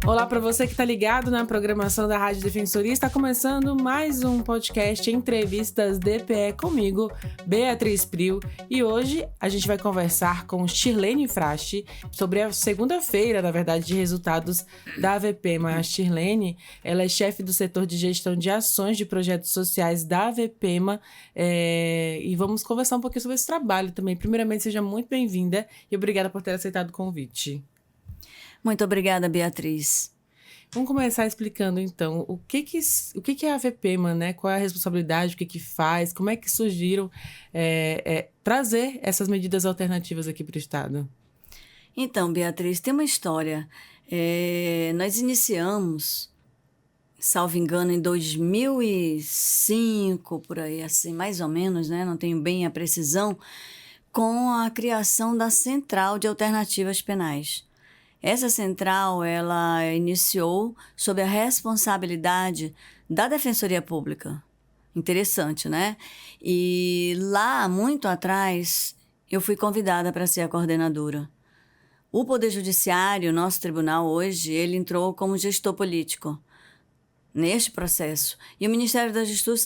Olá para você que está ligado na programação da Rádio Defensoria. Está começando mais um podcast Entrevistas DPE comigo, Beatriz Prio. E hoje a gente vai conversar com Shirlene Frasch sobre a segunda-feira, na verdade, de resultados da AVPEMA. A Shirlene, ela é chefe do setor de gestão de ações de projetos sociais da AVPEMA e vamos conversar um pouquinho sobre esse trabalho também. Primeiramente, seja muito bem-vinda e obrigada por ter aceitado o convite. Muito obrigada, Beatriz. Vamos começar explicando, então, o que é a AVPEMA, né? Qual é a responsabilidade, o que faz, como é que surgiram trazer essas medidas alternativas aqui para o Estado? Então, Beatriz, tem uma história. Nós iniciamos, salvo engano, em 2005, por aí, assim, mais ou menos, né? Não tenho bem a precisão, com a criação da Central de Alternativas Penais. Essa central, ela iniciou sob a responsabilidade da Defensoria Pública. Interessante, né? E lá, muito atrás, eu fui convidada para ser a coordenadora. O Poder Judiciário, nosso tribunal hoje, ele entrou como gestor político neste processo. E o Ministério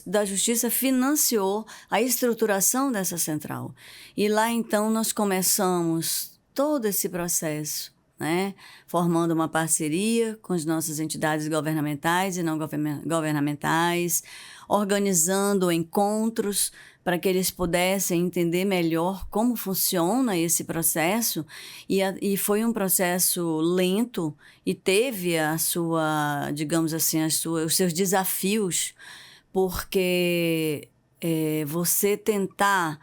da Justiça financiou a estruturação dessa central. E lá, então, nós começamos todo esse processo, né? Formando uma parceria com as nossas entidades governamentais e não governamentais, organizando encontros para que eles pudessem entender melhor como funciona esse processo. E foi um processo lento e teve a sua, digamos assim, os seus desafios, porque você tentar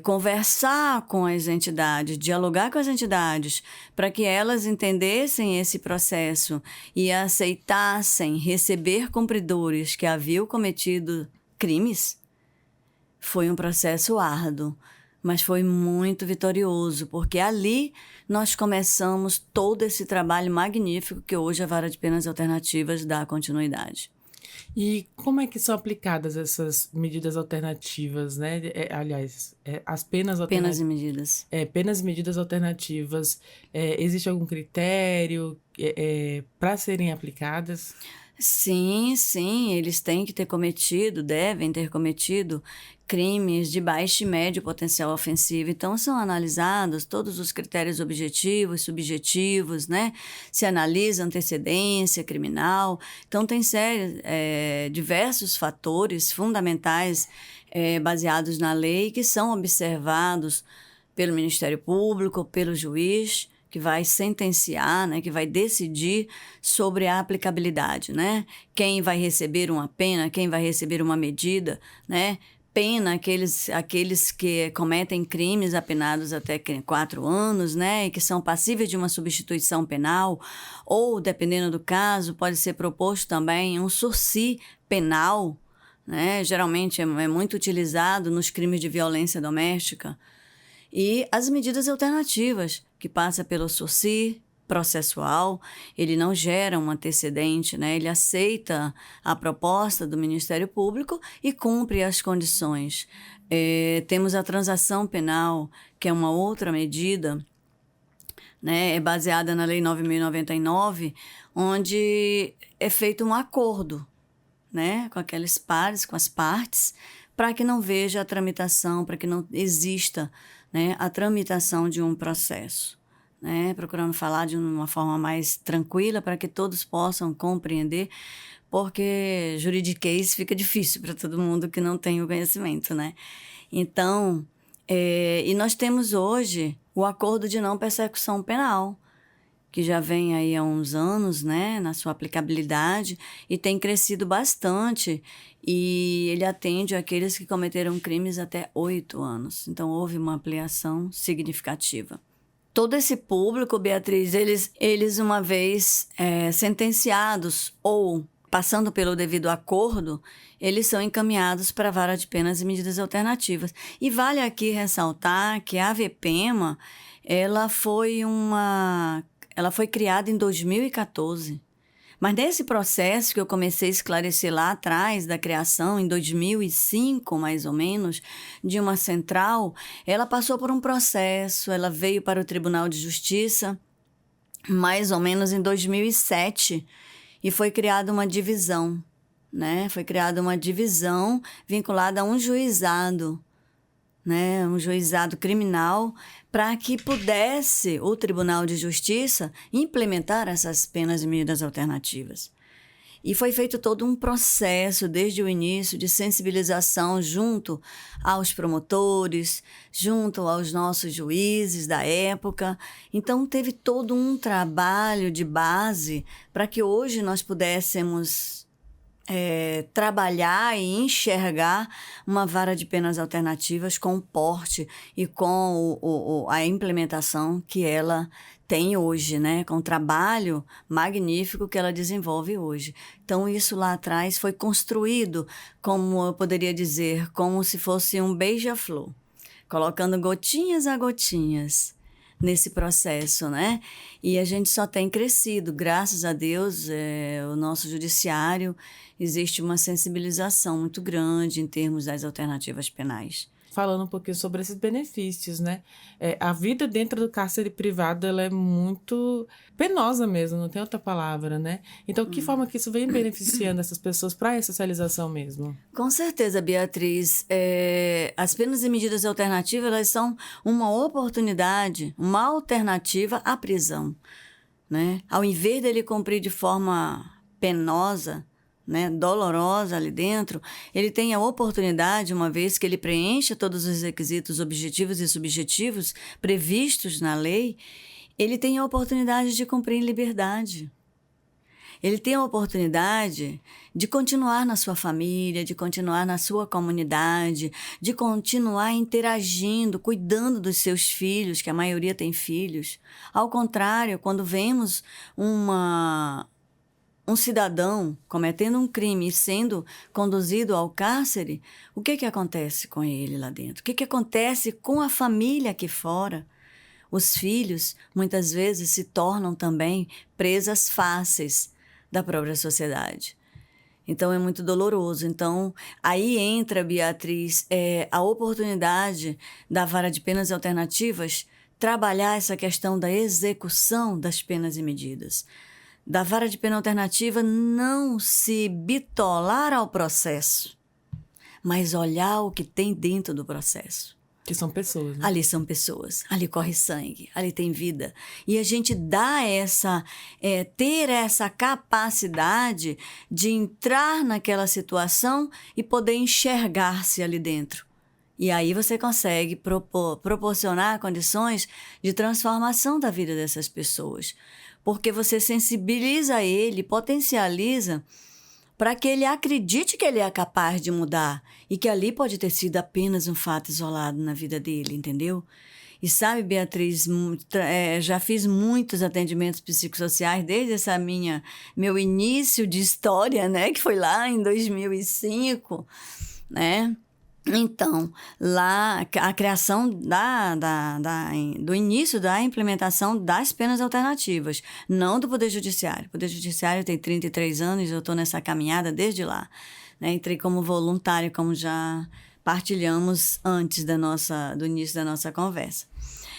conversar com as entidades, dialogar com as entidades, para que elas entendessem esse processo e aceitassem receber cumpridores que haviam cometido crimes, foi um processo árduo, mas foi muito vitorioso, porque ali nós começamos todo esse trabalho magnífico que hoje a Vara de Penas Alternativas dá continuidade. E como é que são aplicadas essas medidas alternativas, né? As penas alternativas. Penas e medidas. Penas e medidas alternativas. Existe algum critério para serem aplicadas? Sim, eles têm que ter cometido, devem ter cometido crimes de baixo e médio potencial ofensivo. Então, são analisados todos os critérios objetivos, subjetivos, né? Se analisa antecedência criminal. Então, tem diversos fatores fundamentais baseados na lei que são observados pelo Ministério Público, pelo juiz, que vai sentenciar, né, que vai decidir sobre a aplicabilidade, né? Quem vai receber uma pena, quem vai receber uma medida, né? Pena aqueles que cometem crimes apenados até 4 anos, né? E que são passíveis de uma substituição penal, ou, dependendo do caso, pode ser proposto também um sursi penal, né? Geralmente é muito utilizado nos crimes de violência doméstica. E as medidas alternativas, que passa pelo sursi processual, ele não gera um antecedente, né? Ele aceita a proposta do Ministério Público e cumpre as condições. Temos a transação penal, que é uma outra medida, né? É baseada na Lei 9.099, onde é feito um acordo, né? Com aqueles pares, com as partes, para que não veja a tramitação, para que não exista, né, a tramitação de um processo, né, procurando falar de uma forma mais tranquila para que todos possam compreender, porque juridiquês fica difícil para todo mundo que não tem o conhecimento, né? Então, e nós temos hoje o acordo de não persecução penal, que já vem aí há uns anos, né, na sua aplicabilidade, e tem crescido bastante, e ele atende aqueles que cometeram crimes até 8 anos. Então, houve uma ampliação significativa. Todo esse público, Beatriz, eles uma vez sentenciados ou passando pelo devido acordo, eles são encaminhados para a Vara de Penas e Medidas Alternativas. E vale aqui ressaltar que a AVPEMA, ela foi criada em 2014. Mas nesse processo que eu comecei a esclarecer lá atrás, da criação, em 2005, mais ou menos, de uma central, ela passou por um processo, ela veio para o Tribunal de Justiça, mais ou menos em 2007, e foi criada uma divisão, né? Foi criada uma divisão vinculada a um juizado, né? Um juizado criminal, para que pudesse o Tribunal de Justiça implementar essas penas e medidas alternativas. E foi feito todo um processo, desde o início, de sensibilização junto aos promotores, junto aos nossos juízes da época. Então, teve todo um trabalho de base para que hoje nós pudéssemos trabalhar e enxergar uma vara de penas alternativas com o porte e com a implementação que ela tem hoje, né? Com o trabalho magnífico que ela desenvolve hoje. Então, isso lá atrás foi construído, como eu poderia dizer, como se fosse um beija-flor, colocando gotinhas a gotinhas nesse processo, né? E a gente só tem crescido, graças a Deus, o nosso judiciário, existe uma sensibilização muito grande em termos das alternativas penais. Falando um pouquinho sobre esses benefícios, né? A vida dentro do cárcere privado, ela é muito penosa mesmo, não tem outra palavra, né? Então, que forma que isso vem beneficiando essas pessoas para a ressocialização mesmo? Com certeza, Beatriz. As penas e medidas alternativas, elas são uma oportunidade, uma alternativa à prisão, né? Ao invés dele cumprir de forma penosa, né, dolorosa ali dentro, ele tem a oportunidade, uma vez que ele preencha todos os requisitos objetivos e subjetivos previstos na lei, ele tem a oportunidade de cumprir em liberdade. Ele tem a oportunidade de continuar na sua família, de continuar na sua comunidade, de continuar interagindo, cuidando dos seus filhos, que a maioria tem filhos. Ao contrário, quando vemos um cidadão cometendo um crime e sendo conduzido ao cárcere, o que acontece com ele lá dentro? O que acontece com a família aqui fora? Os filhos, muitas vezes, se tornam também presas fáceis da própria sociedade. Então, é muito doloroso. Então, aí entra, Beatriz, a oportunidade da vara de penas alternativas trabalhar essa questão da execução das penas e medidas. Da vara de pena alternativa não se bitolar ao processo, mas olhar o que tem dentro do processo. Que são pessoas, né? Ali são pessoas, ali corre sangue, ali tem vida. E a gente dá ter essa capacidade de entrar naquela situação e poder enxergar-se ali dentro. E aí você consegue proporcionar condições de transformação da vida dessas pessoas. Porque você sensibiliza ele, potencializa para que ele acredite que ele é capaz de mudar e que ali pode ter sido apenas um fato isolado na vida dele, entendeu? E sabe, Beatriz, já fiz muitos atendimentos psicossociais desde meu início de história, né? Que foi lá em 2005, né? Então, lá, a criação do início da implementação das penas alternativas, não do Poder Judiciário. O Poder Judiciário tem 33 anos, eu estou nessa caminhada desde lá. Né? Entrei como voluntária, como já partilhamos antes do início da nossa conversa.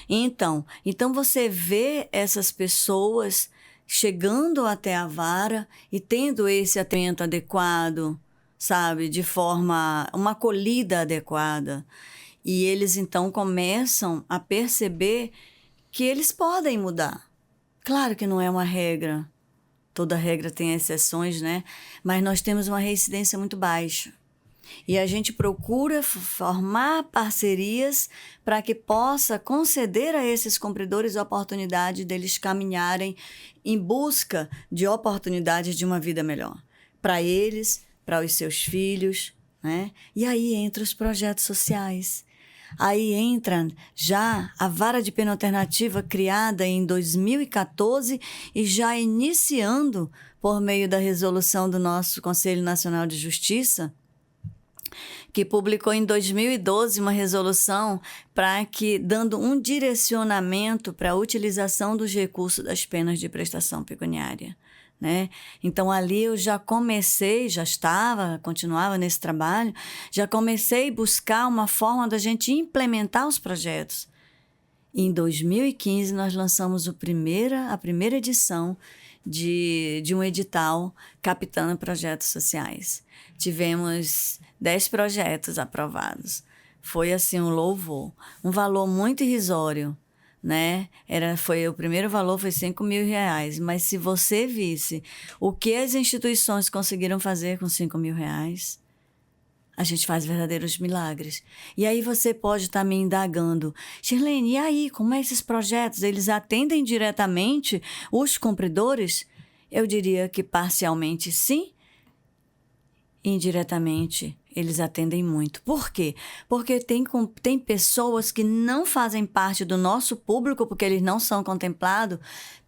Então você vê essas pessoas chegando até a vara e tendo esse atendimento adequado, sabe, de forma, uma acolhida adequada. E eles, então, começam a perceber que eles podem mudar. Claro que não é uma regra, toda regra tem exceções, né? Mas nós temos uma reincidência muito baixa. E a gente procura formar parcerias para que possa conceder a esses cumpridores a oportunidade deles caminharem em busca de oportunidades de uma vida melhor. Para eles, para os seus filhos, né? E aí entram os projetos sociais. Aí entra já a vara de pena alternativa criada em 2014 e já iniciando por meio da resolução do nosso Conselho Nacional de Justiça, que publicou em 2012 uma resolução dando um direcionamento para a utilização dos recursos das penas de prestação pecuniária. Né? Então, ali eu já continuava nesse trabalho, já comecei a buscar uma forma da gente implementar os projetos. Em 2015, nós lançamos a primeira edição de um edital captando projetos sociais. Tivemos 10 projetos aprovados. Foi assim um louvor, um valor muito irrisório, né? O primeiro valor foi R$5.000, mas se você visse o que as instituições conseguiram fazer com R$5.000, a gente faz verdadeiros milagres. E aí você pode estar me indagando, Shirlene, e aí, como é esses projetos? Eles atendem diretamente os cumpridores? Eu diria que parcialmente sim, indiretamente eles atendem muito. Por quê? Porque tem pessoas que não fazem parte do nosso público, porque eles não são contemplados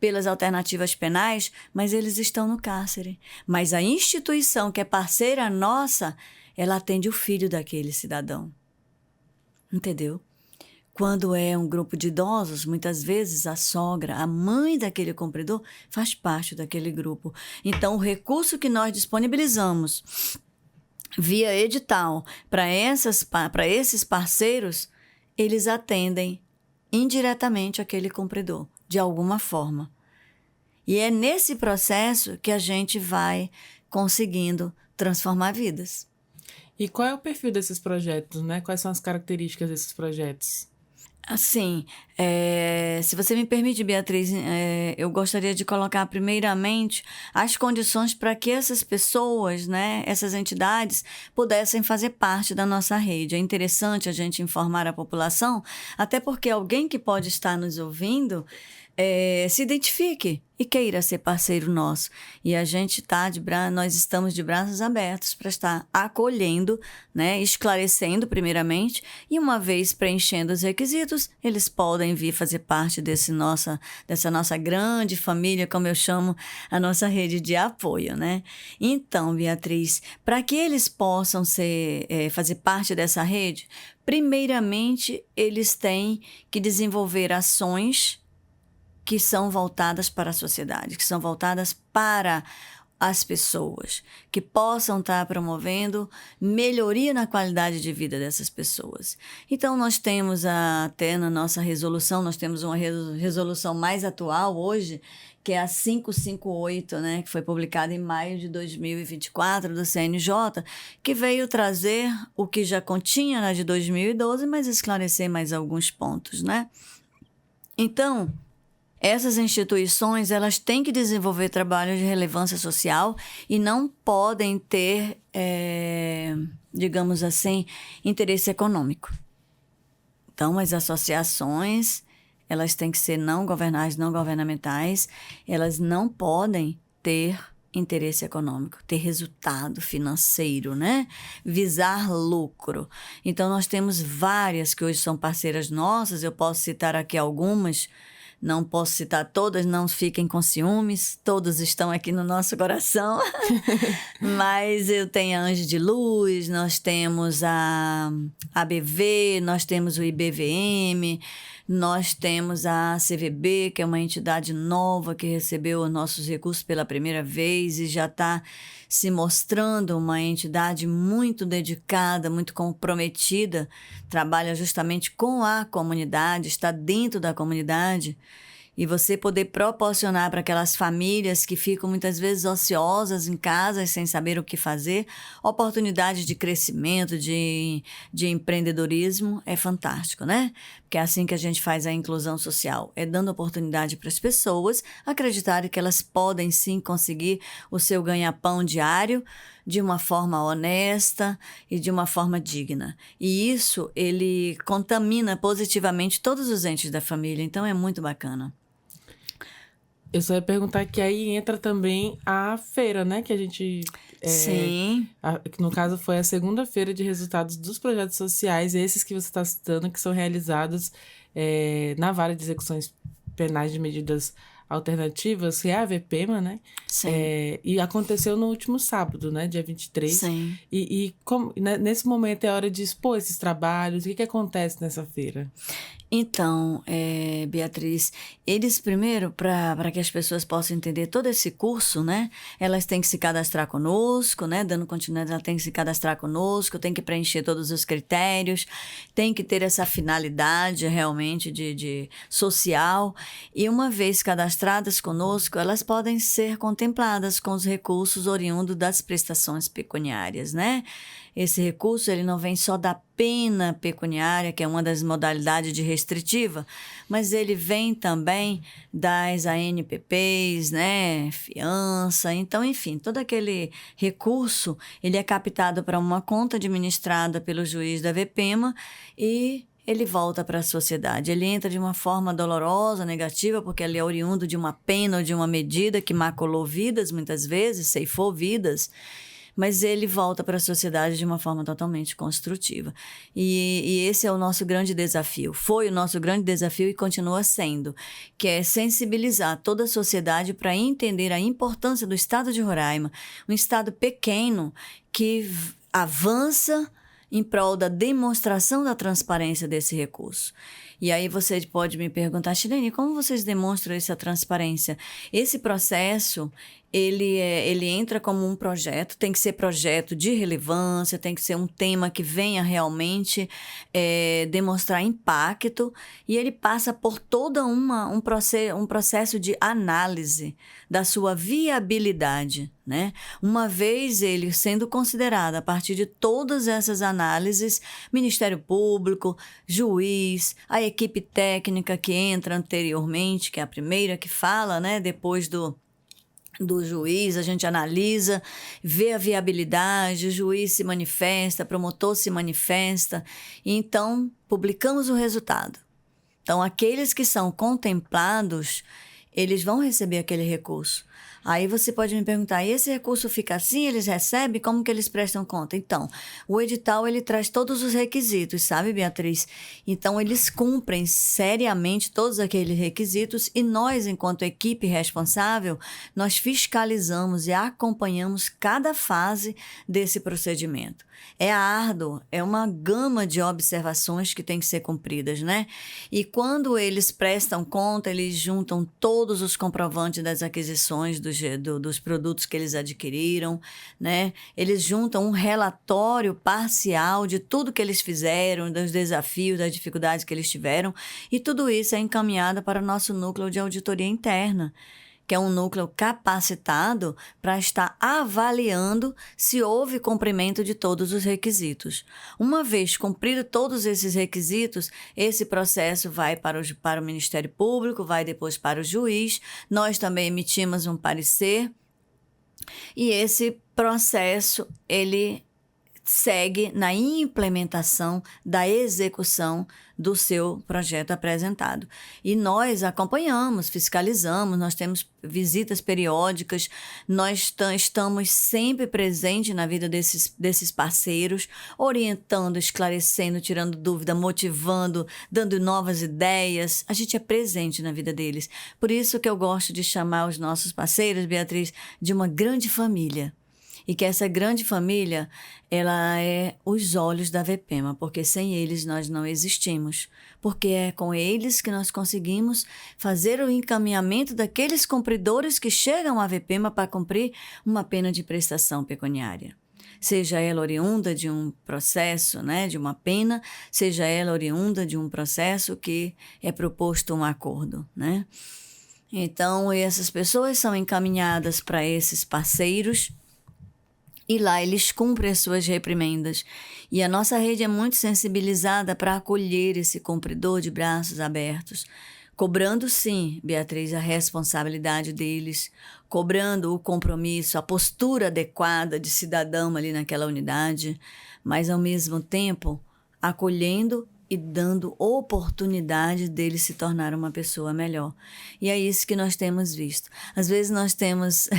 pelas alternativas penais, mas eles estão no cárcere. Mas a instituição que é parceira nossa, ela atende o filho daquele cidadão. Entendeu? Quando é um grupo de idosos, muitas vezes a sogra, a mãe daquele cumpridor, faz parte daquele grupo. Então, o recurso que nós disponibilizamos via edital para esses parceiros, eles atendem indiretamente aquele cumpridor, de alguma forma. E é nesse processo que a gente vai conseguindo transformar vidas. E qual é o perfil desses projetos, né? Quais são as características desses projetos? Assim, se você me permite, Beatriz, eu gostaria de colocar primeiramente as condições para que essas pessoas, né, essas entidades, pudessem fazer parte da nossa rede. É interessante a gente informar a população, até porque alguém que pode estar nos ouvindo se identifique e queira ser parceiro nosso. E a gente nós estamos de braços abertos para estar acolhendo, né, esclarecendo primeiramente, e uma vez preenchendo os requisitos, eles podem vir fazer parte dessa nossa grande família, como eu chamo a nossa rede de apoio, né? Então, Beatriz, para que eles possam fazer parte dessa rede, primeiramente eles têm que desenvolver ações que são voltadas para a sociedade, que são voltadas para as pessoas, que possam estar promovendo melhoria na qualidade de vida dessas pessoas. Então, nós temos até na nossa resolução, nós temos uma resolução mais atual hoje, que é a 558, né, que foi publicada em maio de 2024 do CNJ, que veio trazer o que já continha na de 2012, mas esclarecer mais alguns pontos, né? Então, essas instituições, elas têm que desenvolver trabalho de relevância social e não podem ter, digamos assim, interesse econômico. Então, as associações, elas têm que ser não governamentais, elas não podem ter interesse econômico, ter resultado financeiro, né? Visar lucro. Então, nós temos várias que hoje são parceiras nossas, eu posso citar aqui algumas. Não posso citar todas, não fiquem com ciúmes, todos estão aqui no nosso coração. Mas eu tenho a Anjo de Luz, nós temos a ABV, nós temos o IBVM, nós temos a CVB, que é uma entidade nova que recebeu os nossos recursos pela primeira vez e já está se mostrando uma entidade muito dedicada, muito comprometida, trabalha justamente com a comunidade, está dentro da comunidade. E você poder proporcionar para aquelas famílias que ficam muitas vezes ociosas em casa sem saber o que fazer, oportunidades de crescimento, de empreendedorismo, é fantástico, né? Porque é assim que a gente faz a inclusão social, é dando oportunidade para as pessoas acreditarem que elas podem sim conseguir o seu ganha-pão diário de uma forma honesta e de uma forma digna. E isso, ele contamina positivamente todos os entes da família, então é muito bacana. Eu só ia perguntar que aí entra também a feira, né? Que a gente... Sim. Que no caso foi a segunda feira de resultados dos projetos sociais, esses que você está citando, que são realizados na Vara de Execuções Penais de Medidas alternativas, que é a VPEMA, né? Sim. E aconteceu no último sábado, né? Dia 23. Sim. E como, nesse momento é hora de expor esses trabalhos. O que acontece nessa feira? Então, Beatriz, eles primeiro, para que as pessoas possam entender todo esse curso, né? Elas têm que se cadastrar conosco, né? Dando continuidade, elas têm que se cadastrar conosco, tem que preencher todos os critérios, tem que ter essa finalidade realmente de social. E uma vez cadastradas conosco, elas podem ser contempladas com os recursos oriundos das prestações pecuniárias, né? Esse recurso ele não vem só da pena pecuniária, que é uma das modalidades de restritiva, mas ele vem também das ANPPs, né, fiança. Então, enfim, todo aquele recurso ele é captado para uma conta administrada pelo juiz da VPEMA e ele volta para a sociedade. Ele entra de uma forma dolorosa, negativa, porque ele é oriundo de uma pena ou de uma medida que maculou vidas, muitas vezes, ceifou vidas, mas ele volta para a sociedade de uma forma totalmente construtiva. E esse é o nosso grande desafio. Foi o nosso grande desafio e continua sendo, que é sensibilizar toda a sociedade para entender a importância do estado de Roraima, um estado pequeno que avança em prol da demonstração da transparência desse recurso. E aí você pode me perguntar, Shirlene, como vocês demonstram essa transparência? Esse processo, ele entra como um projeto, tem que ser projeto de relevância, tem que ser um tema que venha realmente demonstrar impacto, e ele passa por todo um processo de análise da sua viabilidade, né? Uma vez ele sendo considerado a partir de todas essas análises, Ministério Público, juiz, a equipe técnica que entra anteriormente, que é a primeira que fala, né? Depois do juiz, a gente analisa, vê a viabilidade, o juiz se manifesta, promotor se manifesta, e então publicamos o resultado. Então, aqueles que são contemplados, eles vão receber aquele recurso. Aí você pode me perguntar, e esse recurso fica assim, eles recebem? Como que eles prestam conta? Então, o edital, ele traz todos os requisitos, sabe, Beatriz? Então, eles cumprem seriamente todos aqueles requisitos e nós, enquanto equipe responsável, nós fiscalizamos e acompanhamos cada fase desse procedimento. É árduo, é uma gama de observações que tem que ser cumpridas, né? E quando eles prestam conta, eles juntam todos os comprovantes das aquisições dos produtos que eles adquiriram, né? Eles juntam um relatório parcial de tudo que eles fizeram, dos desafios, das dificuldades que eles tiveram, e tudo isso é encaminhado para o nosso núcleo de auditoria interna, que é um núcleo capacitado para estar avaliando se houve cumprimento de todos os requisitos. Uma vez cumprido todos esses requisitos, esse processo vai para o Ministério Público, vai depois para o juiz, nós também emitimos um parecer, e esse processo, ele segue na implementação da execução do seu projeto apresentado. E nós acompanhamos, fiscalizamos, nós temos visitas periódicas, nós estamos sempre presentes na vida desses parceiros, orientando, esclarecendo, tirando dúvida, motivando, dando novas ideias. A gente é presente na vida deles. Por isso que eu gosto de chamar os nossos parceiros, Beatriz, de uma grande família. E que essa grande família, ela é os olhos da VPEMA, porque sem eles nós não existimos. Porque é com eles que nós conseguimos fazer o encaminhamento daqueles cumpridores que chegam à VPEMA para cumprir uma pena de prestação pecuniária. Seja ela oriunda de um processo, né, de uma pena, seja ela oriunda de um processo que é proposto um acordo, né? Então, essas pessoas são encaminhadas para esses parceiros, e lá eles cumprem as suas reprimendas. E a nossa rede é muito sensibilizada para acolher esse cumpridor de braços abertos, cobrando sim, Beatriz, a responsabilidade deles, cobrando o compromisso, a postura adequada de cidadão ali naquela unidade, mas ao mesmo tempo acolhendo e dando oportunidade dele se tornar uma pessoa melhor. E é isso que nós temos visto. Às vezes nós temos,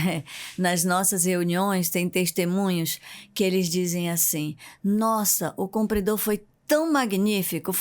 nas nossas reuniões, tem testemunhos que eles dizem assim, nossa, o cumpridor foi tão magnífico,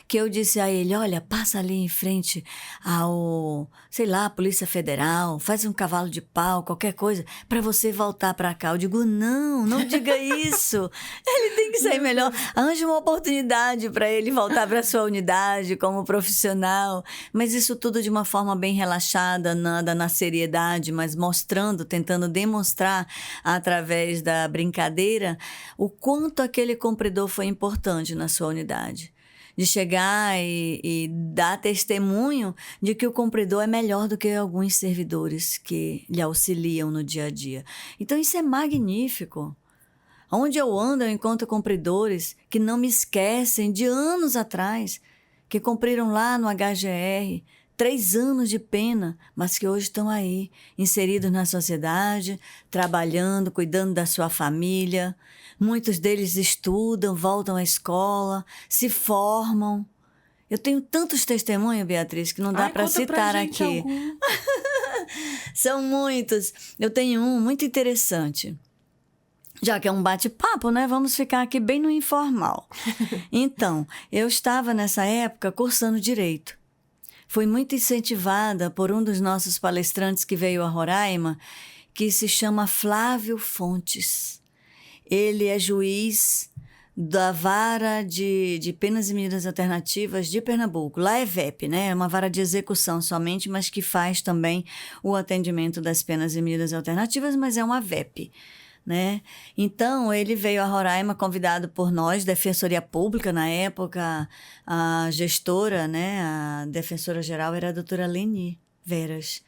que eu disse a ele, olha, passa ali em frente ao, sei lá, a Polícia Federal, faz um cavalo de pau, qualquer coisa, para você voltar para cá. Eu digo, não diga isso. Ele tem que sair melhor. Arranje uma oportunidade para ele voltar para sua unidade como profissional. Mas isso tudo de uma forma bem relaxada, nada na seriedade, mas mostrando, tentando demonstrar através da brincadeira o quanto aquele cumpridor foi importante na sua unidade. De chegar e dar testemunho de que o cumpridor é melhor do que alguns servidores que lhe auxiliam no dia a dia. Então isso é magnífico. Onde eu ando, eu encontro cumpridores que não me esquecem de anos atrás, que cumpriram lá no HGR 3 anos de pena, mas que hoje estão aí, inseridos na sociedade, trabalhando, cuidando da sua família. Muitos deles estudam, voltam à escola, se formam. Eu tenho tantos testemunhos, Beatriz, que não dá para citar aqui. São muitos. Eu tenho um muito interessante. Já que é um bate-papo, né? Vamos ficar aqui bem no informal. Então, eu estava nessa época cursando Direito. Fui muito incentivada por um dos nossos palestrantes que veio a Roraima, que se chama Flávio Fontes. Ele é juiz da Vara de Penas e Medidas Alternativas de Pernambuco. Lá é VEP, né? É uma vara de execução somente, mas que faz também o atendimento das penas e medidas alternativas, mas é uma VEP. Né? Então, ele veio a Roraima convidado por nós, Defensoria Pública, na época, a gestora, né? A defensora-geral era a doutora Leni Veras.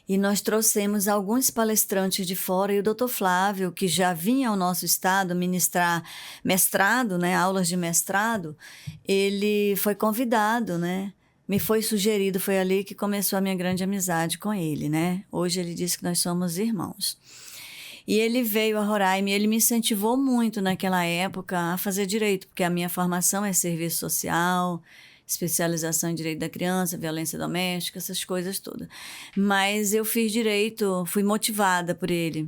E nós trouxemos alguns palestrantes de fora, e o doutor Flávio, que já vinha ao nosso estado ministrar mestrado, né? Aulas de mestrado, ele foi convidado, né? Me foi sugerido, foi ali que começou a minha grande amizade com ele, né? Hoje ele diz que nós somos irmãos. E ele veio a Roraima e ele me incentivou muito naquela época a fazer direito, porque a minha formação é serviço social, especialização em direito da criança, violência doméstica, essas coisas todas. Mas eu fiz direito, fui motivada por ele.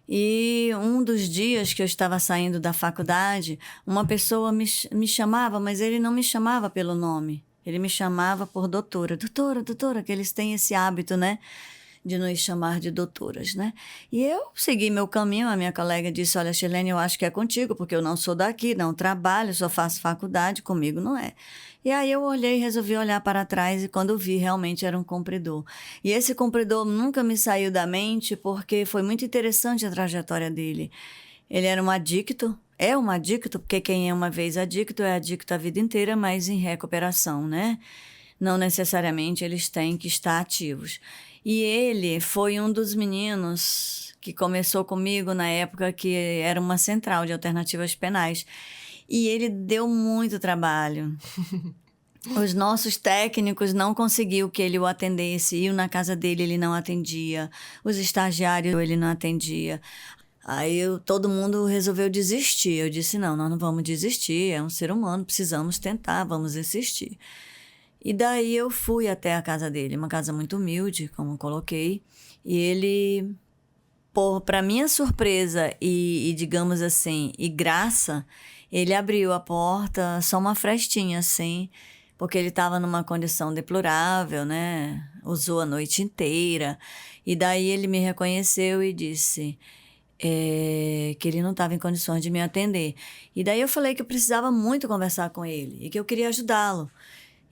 E um dos dias que eu estava saindo da faculdade, uma pessoa me chamava, mas ele não me chamava pelo nome. Ele me chamava por doutora. Doutora, que eles têm esse hábito, né? De nos chamar de doutoras, né? E eu segui meu caminho, a minha colega disse, olha, Shirlene, eu acho que é contigo, porque eu não sou daqui, não trabalho, só faço faculdade, comigo não é. E aí eu olhei, resolvi olhar para trás e quando vi, realmente era um cumpridor. E esse cumpridor nunca me saiu da mente porque foi muito interessante a trajetória dele. Ele era um adicto, porque quem é uma vez adicto é adicto a vida inteira, mas em recuperação, né? Não necessariamente eles têm que estar ativos. E ele foi um dos meninos que começou comigo na época que era uma central de alternativas penais. E ele deu muito trabalho. Os nossos técnicos não conseguiam que ele o atendesse. Iam na casa dele, ele não atendia. Os estagiários, ele não atendia. Aí todo mundo resolveu desistir. Eu disse, não, nós não vamos desistir. É um ser humano, precisamos tentar, vamos insistir. E daí eu fui até a casa dele, uma casa muito humilde, como coloquei, e ele, para minha surpresa e digamos assim, e graça, ele abriu a porta, só uma frestinha assim, porque ele estava numa condição deplorável, né? Usou a noite inteira, e daí ele me reconheceu e disse que ele não estava em condições de me atender. E daí eu falei que eu precisava muito conversar com ele e que eu queria ajudá-lo.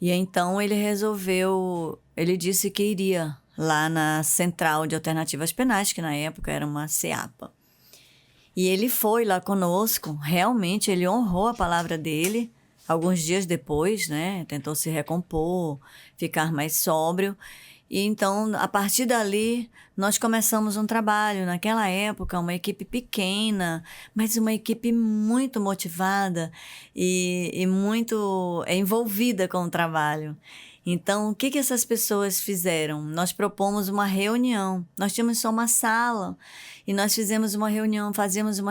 E então ele disse que iria lá na Central de Alternativas Penais, que na época era uma CEAPA. E ele foi lá conosco, realmente ele honrou a palavra dele, alguns dias depois, né? Tentou se recompor, ficar mais sóbrio. E então, a partir dali, nós começamos um trabalho. Naquela época, uma equipe pequena, mas uma equipe muito motivada e muito envolvida com o trabalho. Então, o que essas pessoas fizeram? Nós propomos uma reunião. Nós tínhamos só uma sala e nós fazíamos uma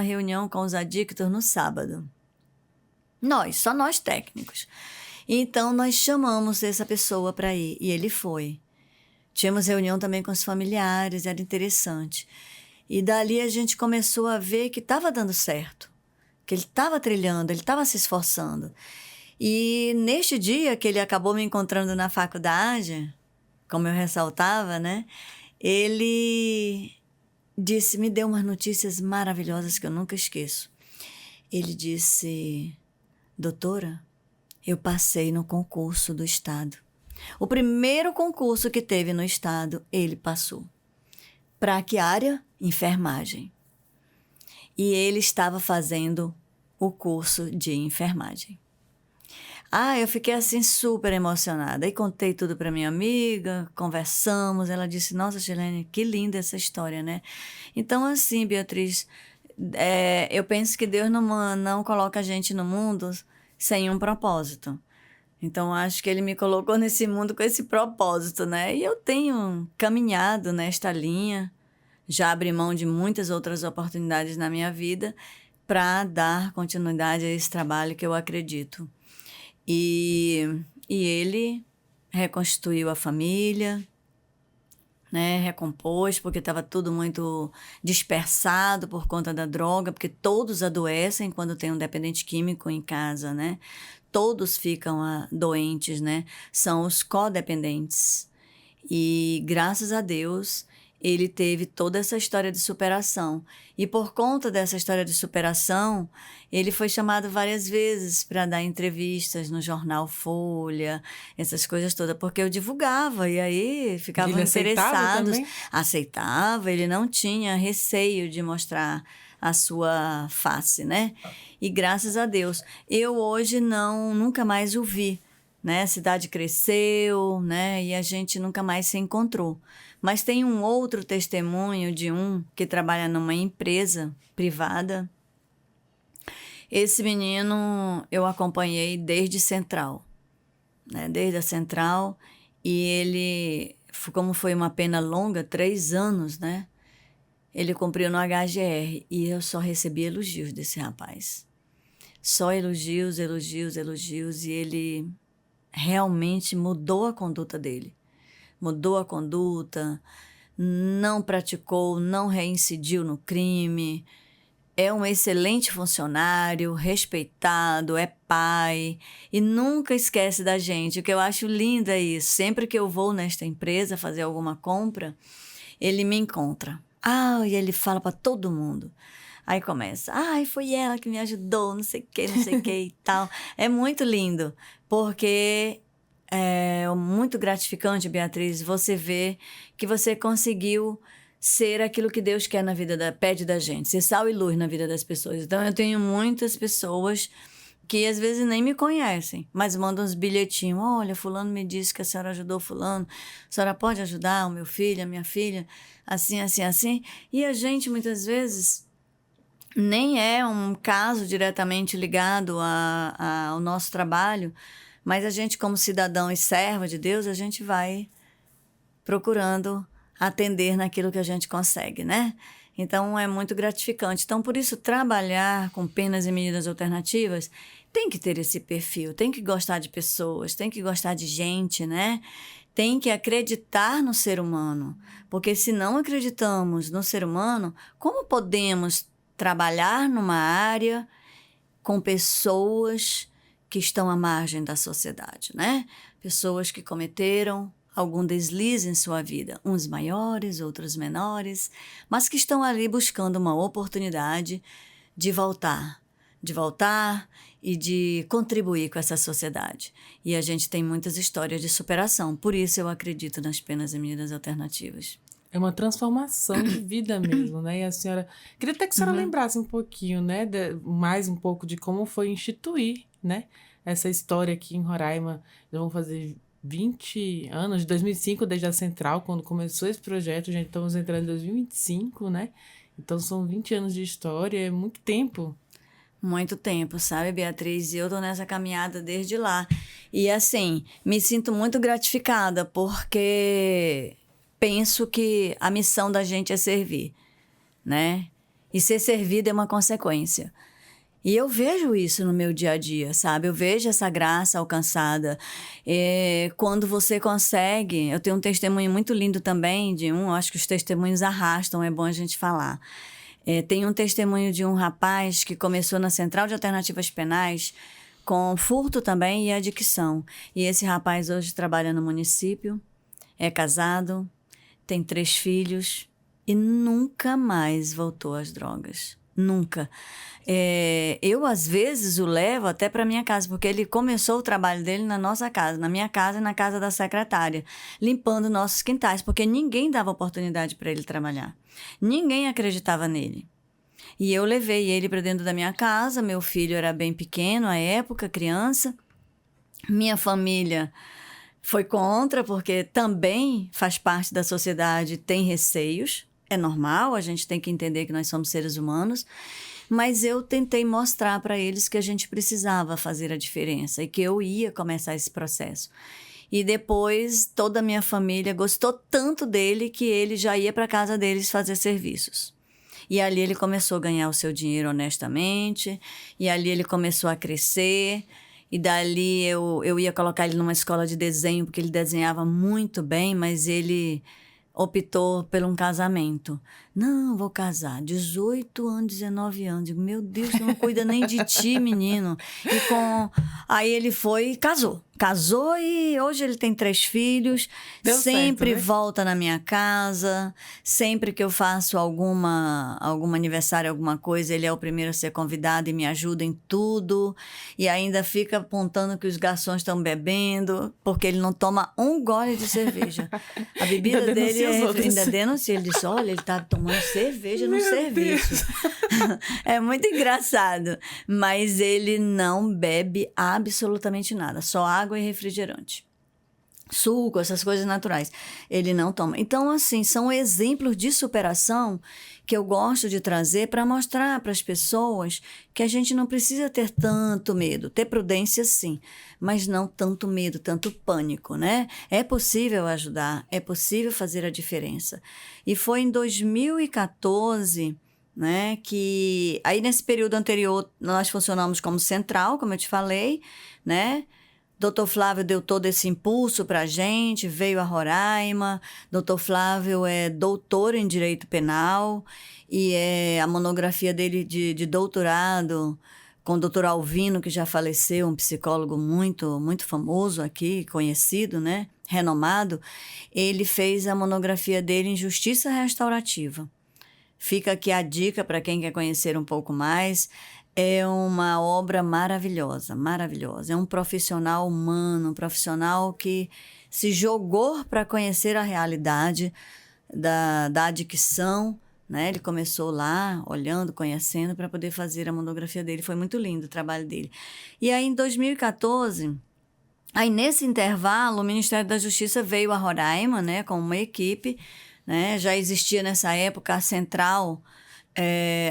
reunião com os adictos no sábado. Só nós técnicos. Então, nós chamamos essa pessoa para ir e ele foi. Tínhamos reunião também com os familiares, era interessante. E dali a gente começou a ver que estava dando certo, que ele estava trilhando, ele estava se esforçando. E neste dia que ele acabou me encontrando na faculdade, como eu ressaltava, né? Ele disse, me deu umas notícias maravilhosas que eu nunca esqueço. Ele disse, doutora, eu passei no concurso do Estado. O primeiro concurso que teve no Estado, ele passou. Para que área? Enfermagem. E ele estava fazendo o curso de enfermagem. Eu fiquei assim super emocionada. Aí contei tudo para minha amiga, conversamos. Ela disse, nossa, Chilene, que linda essa história, né? Então, assim, Beatriz, eu penso que Deus não coloca a gente no mundo sem um propósito. Então, acho que ele me colocou nesse mundo com esse propósito, né? E eu tenho caminhado nesta linha, já abri mão de muitas outras oportunidades na minha vida para dar continuidade a esse trabalho que eu acredito. E ele reconstituiu a família, né? Recompôs, porque estava tudo muito dispersado por conta da droga, porque todos adoecem quando tem um dependente químico em casa, né? Todos ficam doentes, né? São os codependentes. E graças a Deus, ele teve toda essa história de superação. E por conta dessa história de superação, ele foi chamado várias vezes para dar entrevistas no jornal Folha, essas coisas todas, porque eu divulgava, e aí ficavam interessados. Aceitava, ele não tinha receio de mostrar a sua face, né? E graças a Deus, eu hoje nunca mais o vi, né? A cidade cresceu, né? E a gente nunca mais se encontrou. Mas tem um outro testemunho de um que trabalha numa empresa privada. Esse menino eu acompanhei desde Central, né? Desde a Central, e ele, como foi uma pena longa, 3 anos, né? Ele cumpriu no HGR e eu só recebi elogios desse rapaz. Só elogios, elogios, elogios, e ele realmente mudou a conduta dele. Mudou a conduta, não praticou, não reincidiu no crime, é um excelente funcionário, respeitado, é pai e nunca esquece da gente. O que eu acho lindo é isso. Sempre que eu vou nesta empresa fazer alguma compra, ele me encontra. E ele fala para todo mundo. Aí começa, foi ela que me ajudou, não sei o que e tal. É muito lindo, porque é muito gratificante, Beatriz, você ver que você conseguiu ser aquilo que Deus quer na vida, pede da gente, ser sal e luz na vida das pessoas. Então, eu tenho muitas pessoas que às vezes nem me conhecem, mas mandam uns bilhetinhos. Olha, fulano me disse que a senhora ajudou fulano, a senhora pode ajudar o meu filho, a minha filha, assim, assim, assim. E a gente, muitas vezes, nem é um caso diretamente ligado ao nosso trabalho, mas a gente, como cidadão e servo de Deus, a gente vai procurando atender naquilo que a gente consegue, né? Então, é muito gratificante. Então, por isso, trabalhar com penas e medidas alternativas tem que ter esse perfil, tem que gostar de pessoas, tem que gostar de gente, né? Tem que acreditar no ser humano, porque se não acreditamos no ser humano, como podemos trabalhar numa área com pessoas que estão à margem da sociedade, né? Pessoas que cometeram algum deslize em sua vida, uns maiores, outros menores, mas que estão ali buscando uma oportunidade de voltar e de contribuir com essa sociedade. E a gente tem muitas histórias de superação, por isso eu acredito nas penas e medidas alternativas. É uma transformação de vida mesmo, né? E a senhora... Queria até que a senhora lembrasse um pouquinho, né? Mais um pouco de como foi instituir, né? Essa história aqui em Roraima. Já vão fazer 20 anos, de 2005, desde a Central, quando começou esse projeto. Já estamos entrando em 2025, né? Então, são 20 anos de história, é muito tempo. Muito tempo, sabe, Beatriz? E eu tô nessa caminhada desde lá. E, assim, me sinto muito gratificada, porque penso que a missão da gente é servir, né? E ser servido é uma consequência. E eu vejo isso no meu dia a dia, sabe? Eu vejo essa graça alcançada. Quando você consegue... Eu tenho um testemunho muito lindo também de eu acho que os testemunhos arrastam, é bom a gente falar. Tem um testemunho de um rapaz que começou na Central de Alternativas Penais com furto também e adicção. E esse rapaz hoje trabalha no município, é casado, tem 3 filhos e nunca mais voltou às drogas. Nunca. Eu, às vezes, o levo até para minha casa, porque ele começou o trabalho dele na nossa casa, na minha casa e na casa da secretária, limpando nossos quintais, porque ninguém dava oportunidade para ele trabalhar. Ninguém acreditava nele. E eu levei ele para dentro da minha casa, meu filho era bem pequeno à época, criança. Minha família foi contra, porque também faz parte da sociedade, tem receios. É normal, a gente tem que entender que nós somos seres humanos. Mas eu tentei mostrar para eles que a gente precisava fazer a diferença e que eu ia começar esse processo. E depois toda a minha família gostou tanto dele que ele já ia para a casa deles fazer serviços. E ali ele começou a ganhar o seu dinheiro honestamente, e ali ele começou a crescer, e dali eu ia colocar ele numa escola de desenho, porque ele desenhava muito bem, mas ele optou por um casamento. Não, vou casar. 18 anos, 19 anos. Digo, meu Deus, você não cuida nem de ti, menino. Aí ele foi e casou. Casou e hoje ele tem 3 filhos. Deu sempre certo, né? volta na minha casa. Sempre que eu faço algum aniversário, alguma coisa, ele é o primeiro a ser convidado e me ajuda em tudo. E ainda fica apontando que os garçons estão bebendo, porque ele não toma um gole de cerveja. A bebida dele ainda denuncia. Ele disse, olha, ele tá tomando cerveja no serviço. É muito engraçado. Mas ele não bebe absolutamente nada. Só água e refrigerante. Suco, essas coisas naturais. Ele não toma. Então, assim, são exemplos de superação que eu gosto de trazer para mostrar para as pessoas que a gente não precisa ter tanto medo. Ter prudência, sim, mas não tanto medo, tanto pânico, né? É possível ajudar, é possível fazer a diferença. E foi em 2014, né, que... Aí, nesse período anterior, nós funcionamos como central, como eu te falei, né? Dr. Flávio deu todo esse impulso para a gente, veio a Roraima. Dr. Flávio é doutor em Direito Penal e a monografia dele de doutorado com o Dr. Alvino, que já faleceu, um psicólogo muito, muito famoso aqui, conhecido, né? Renomado. Ele fez a monografia dele em Justiça Restaurativa. Fica aqui a dica para quem quer conhecer um pouco mais. É uma obra maravilhosa, maravilhosa. É um profissional humano, um profissional que se jogou para conhecer a realidade da adicção, né? Ele começou lá, olhando, conhecendo, para poder fazer a monografia dele. Foi muito lindo o trabalho dele. E aí, em 2014, aí nesse intervalo, o Ministério da Justiça veio a Roraima, né, com uma equipe, né? Já existia nessa época a central...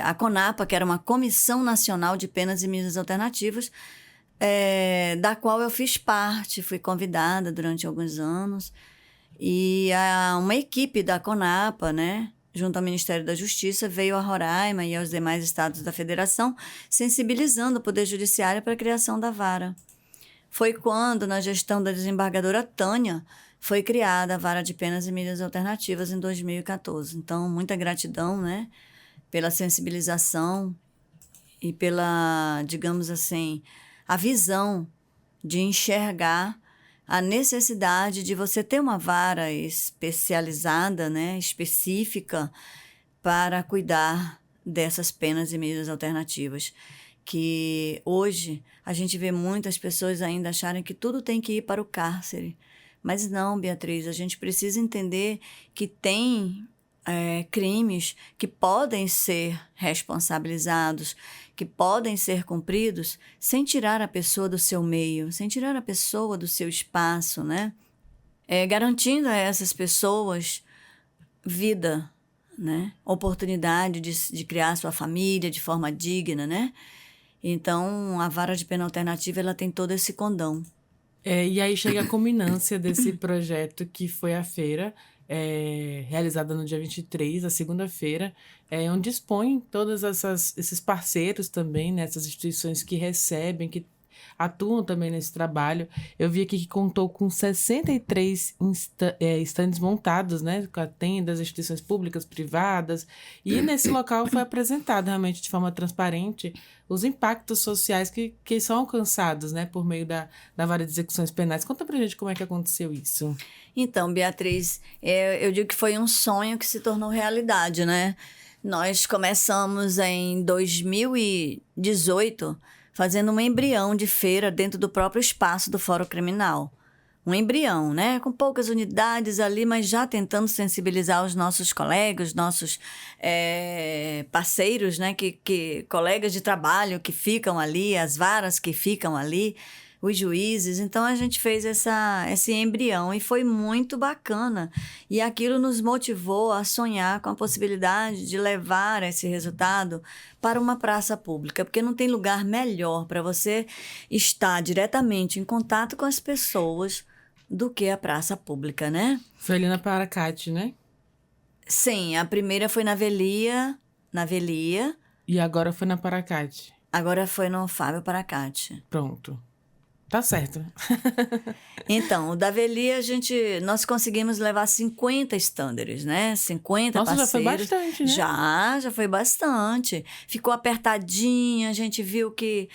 a CONAPA, que era uma Comissão Nacional de Penas e Medidas Alternativas, da qual eu fiz parte, fui convidada durante alguns anos. E uma equipe da CONAPA, né, junto ao Ministério da Justiça, veio a Roraima e aos demais estados da federação, sensibilizando o Poder Judiciário para a criação da vara. Foi quando, na gestão da desembargadora Tânia, foi criada a Vara de Penas e Medidas Alternativas em 2014. Então, muita gratidão, né, pela sensibilização e pela, digamos assim, a visão de enxergar a necessidade de você ter uma vara especializada, né, específica, para cuidar dessas penas e medidas alternativas. Que hoje a gente vê muitas pessoas ainda acharem que tudo tem que ir para o cárcere. Mas não, Beatriz, a gente precisa entender que tem... crimes que podem ser responsabilizados, que podem ser cumpridos sem tirar a pessoa do seu meio, sem tirar a pessoa do seu espaço, né? Garantindo a essas pessoas vida, né? Oportunidade de criar sua família de forma digna, né? Então, a Vara de Pena Alternativa, ela tem todo esse condão. E aí chega a culminância desse projeto que foi a feira, realizada no dia 23, a segunda-feira, onde expõe todos esses parceiros também, né, essas instituições que recebem, que atuam também nesse trabalho. Eu vi aqui que contou com 63 estandes montados, né? Com tendas, instituições públicas, privadas. E nesse local foi apresentado realmente de forma transparente os impactos sociais que são alcançados, né? Por meio da Vara de Execuções Penais. Conta pra gente como é que aconteceu isso. Então, Beatriz, eu digo que foi um sonho que se tornou realidade, né? Nós começamos em 2018 fazendo um embrião de feira dentro do próprio espaço do Fórum Criminal. Um embrião, né? Com poucas unidades ali, mas já tentando sensibilizar os nossos colegas, nossos parceiros, né? Colegas de trabalho que ficam ali, as varas que ficam ali, os juízes. Então, a gente fez esse embrião e foi muito bacana. E aquilo nos motivou a sonhar com a possibilidade de levar esse resultado para uma praça pública, porque não tem lugar melhor para você estar diretamente em contato com as pessoas do que a praça pública, né? Foi ali na Paracate, né? Sim, a primeira foi na Velia. E agora foi na Paracate. Agora foi no Fábio Paracate. Pronto. Tá certo. Então, o da Velia, nós conseguimos levar 50 standers, né? 50 Nossa, parceiros. já foi bastante, né? Já foi bastante. Ficou apertadinha, a gente viu que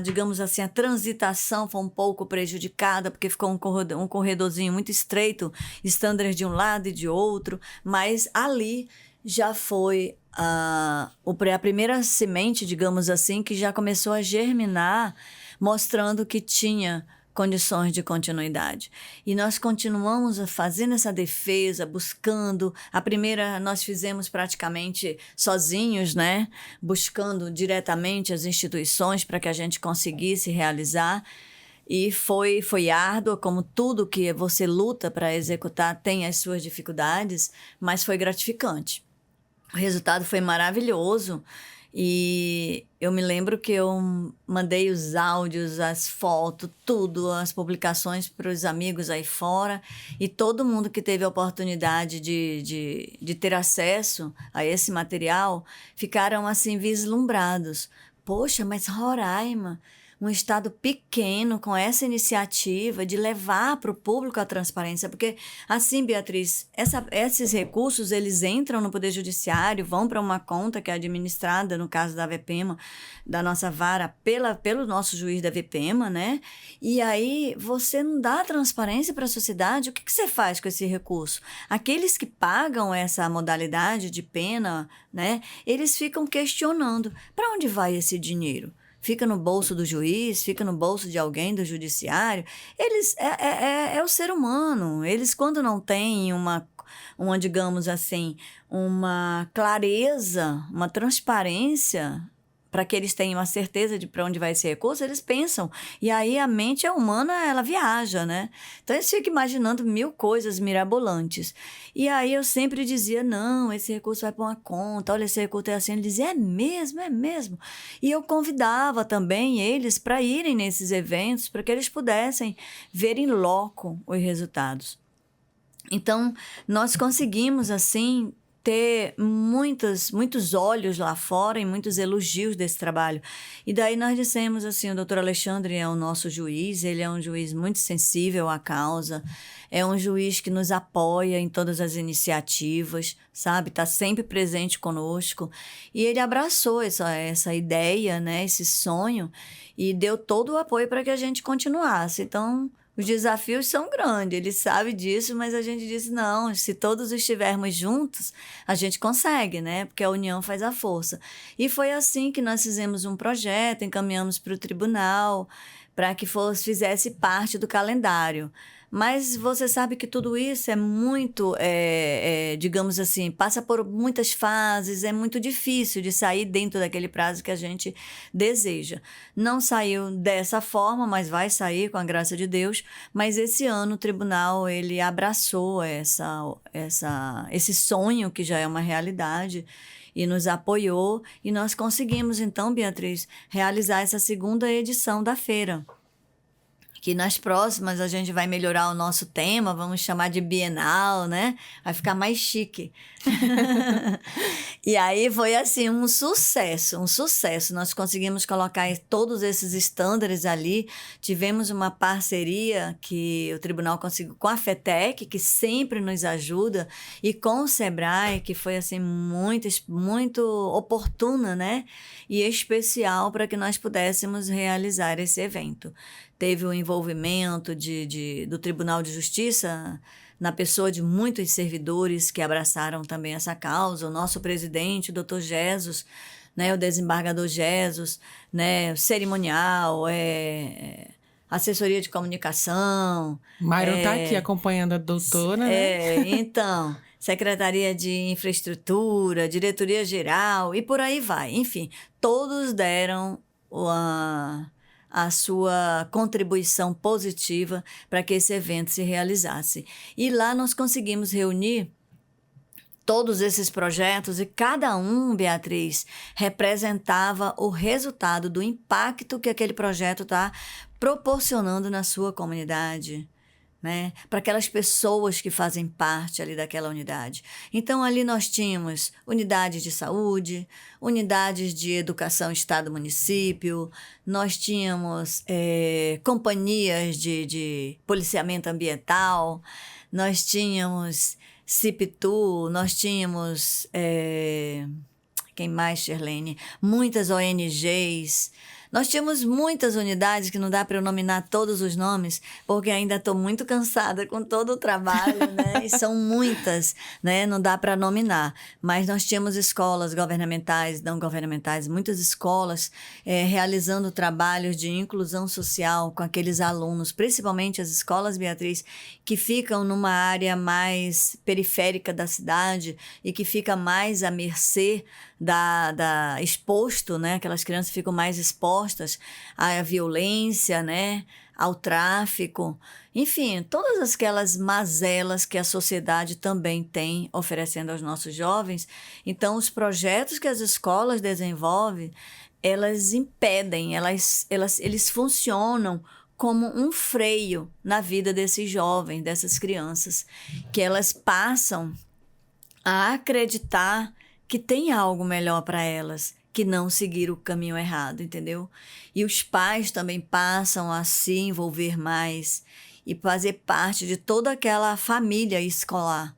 digamos assim, a transitação foi um pouco prejudicada, porque ficou um corredorzinho muito estreito, standers de um lado e de outro, mas ali já foi a primeira semente, digamos assim, que já começou a germinar, mostrando que tinha condições de continuidade. E nós continuamos fazendo essa defesa, buscando. A primeira nós fizemos praticamente sozinhos, né? Buscando diretamente as instituições para que a gente conseguisse realizar. E foi árdua, como tudo que você luta para executar tem as suas dificuldades, mas foi gratificante. O resultado foi maravilhoso. E eu me lembro que eu mandei os áudios, as fotos, tudo, as publicações para os amigos aí fora. E todo mundo que teve a oportunidade de ter acesso a esse material ficaram assim vislumbrados. Poxa, mas Roraima, um estado pequeno, com essa iniciativa de levar para o público a transparência, porque assim, Beatriz, esses recursos, eles entram no Poder Judiciário, vão para uma conta que é administrada, no caso da VPEMA, da nossa vara, pelo nosso juiz da VPEMA, né? E aí você não dá transparência para a sociedade, o que você faz com esse recurso? Aqueles que pagam essa modalidade de pena, né? Eles ficam questionando, para onde vai esse dinheiro? Fica no bolso do juiz, fica no bolso de alguém do judiciário. Eles é o ser humano. Eles, quando não têm uma, digamos assim, uma clareza, uma transparência, para que eles tenham a certeza de para onde vai esse recurso, eles pensam. E aí a mente humana, ela viaja, né? Então eles ficam imaginando 1000 coisas mirabolantes. E aí eu sempre dizia, não, esse recurso vai para uma conta, olha, esse recurso é assim. Ele dizia, é mesmo, é mesmo. E eu convidava também eles para irem nesses eventos, para que eles pudessem ver em loco os resultados. Então, nós conseguimos, assim, ter muitos olhos lá fora e muitos elogios desse trabalho. E daí nós dissemos assim, o doutor Alexandre é o nosso juiz, ele é um juiz muito sensível à causa, é um juiz que nos apoia em todas as iniciativas, sabe? Está sempre presente conosco. E ele abraçou essa ideia, né? Esse sonho, e deu todo o apoio para que a gente continuasse. Então, os desafios são grandes, ele sabe disso, mas a gente disse, não, se todos estivermos juntos, a gente consegue, né? Porque a união faz a força. E foi assim que nós fizemos um projeto, encaminhamos para o tribunal, para que fizesse parte do calendário. Mas você sabe que tudo isso é muito, digamos assim, passa por muitas fases, é muito difícil de sair dentro daquele prazo que a gente deseja. Não saiu dessa forma, mas vai sair com a graça de Deus. Mas esse ano o tribunal ele abraçou esse sonho que já é uma realidade e nos apoiou. E nós conseguimos, então, Beatriz, realizar essa segunda edição da feira. que nas próximas a gente vai melhorar o nosso tema, vamos chamar de Bienal, né? Vai ficar mais chique. E aí foi assim um sucesso. Nós conseguimos colocar todos esses estándares ali, tivemos uma parceria que o tribunal conseguiu com a FETEC, que sempre nos ajuda, e com o SEBRAE, que foi assim muito oportuna, né? E especial para que nós pudéssemos realizar esse evento. Teve o envolvimento do Tribunal de Justiça na pessoa de muitos servidores que abraçaram também essa causa, o nosso presidente, o Dr. Jesus, né, o desembargador Jesus, né, cerimonial, assessoria de comunicação. Myron está aqui acompanhando a doutora, né? Então, Secretaria de Infraestrutura, Diretoria Geral e por aí vai. Enfim, todos deram a sua contribuição positiva para que esse evento se realizasse. E lá nós conseguimos reunir todos esses projetos e cada um, Beatriz, representava o resultado do impacto que aquele projeto está proporcionando na sua comunidade, né? Para aquelas pessoas que fazem parte ali daquela unidade. Então, ali nós tínhamos unidades de saúde, unidades de educação, estado, município, nós tínhamos companhias de policiamento ambiental, nós tínhamos CIPTU, nós tínhamos, quem mais, Shirlene? Muitas ONGs. Nós tínhamos muitas unidades, que não dá para eu nominar todos os nomes, porque ainda estou muito cansada com todo o trabalho, né? E são muitas, né? Não dá para nominar. Mas nós tínhamos escolas governamentais, não governamentais, muitas escolas realizando trabalhos de inclusão social com aqueles alunos, principalmente as escolas, Beatriz, que ficam numa área mais periférica da cidade e que fica mais à mercê exposto, né? Aquelas crianças ficam mais expostas à violência, né? Ao tráfico, enfim, todas aquelas mazelas que a sociedade também tem oferecendo aos nossos jovens. Então, os projetos que as escolas desenvolvem, elas impedem, eles funcionam como um freio na vida desses jovens, dessas crianças, que elas passam a acreditar que tem algo melhor para elas, que não seguir o caminho errado, entendeu? E os pais também passam a se envolver mais e fazer parte de toda aquela família escolar.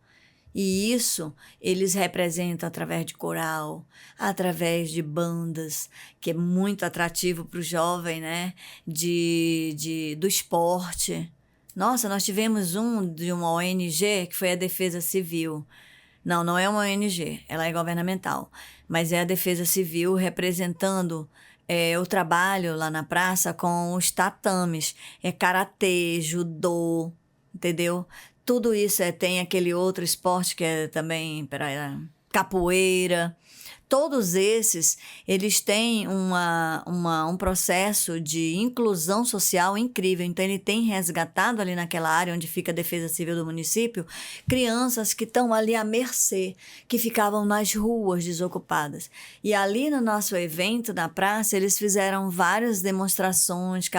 E isso eles representam através de coral, através de bandas, que é muito atrativo para o jovem, né? Do esporte. Nossa, nós tivemos de uma ONG, que foi a Defesa Civil. Não é uma ONG, ela é governamental, mas é a Defesa Civil representando o trabalho lá na praça com os tatames, karatê, judô, entendeu? Tudo isso tem aquele outro esporte que é também capoeira. Todos esses, eles têm um processo de inclusão social incrível. Então, ele tem resgatado ali naquela área onde fica a Defesa Civil do município, crianças que estão ali à mercê, que ficavam nas ruas desocupadas. E ali no nosso evento, na praça, eles fizeram várias demonstrações,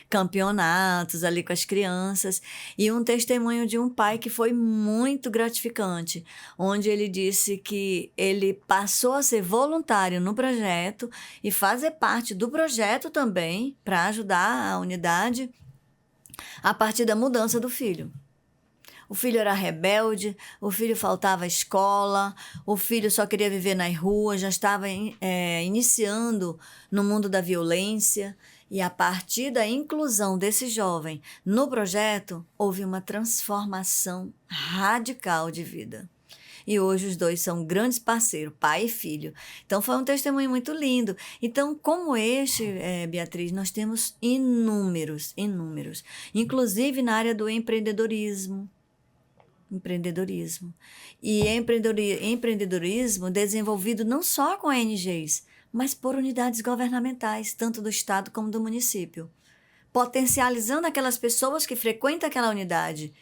campeonatos ali com as crianças, e um testemunho de um pai que foi muito gratificante, onde ele disse que ele passou a ser voluntário no projeto e fazer parte do projeto também para ajudar a unidade a partir da mudança do filho. O filho era rebelde, o filho faltava à escola, o filho só queria viver nas ruas, já estava iniciando no mundo da violência. E a partir da inclusão desse jovem no projeto, houve uma transformação radical de vida. E hoje os dois são grandes parceiros, pai e filho. Então, foi um testemunho muito lindo. Então, como Beatriz, nós temos inúmeros. Inclusive na área do empreendedorismo. E empreendedorismo desenvolvido não só com ONGs, mas por unidades governamentais, tanto do estado como do município. Potencializando aquelas pessoas que frequentam aquela unidade,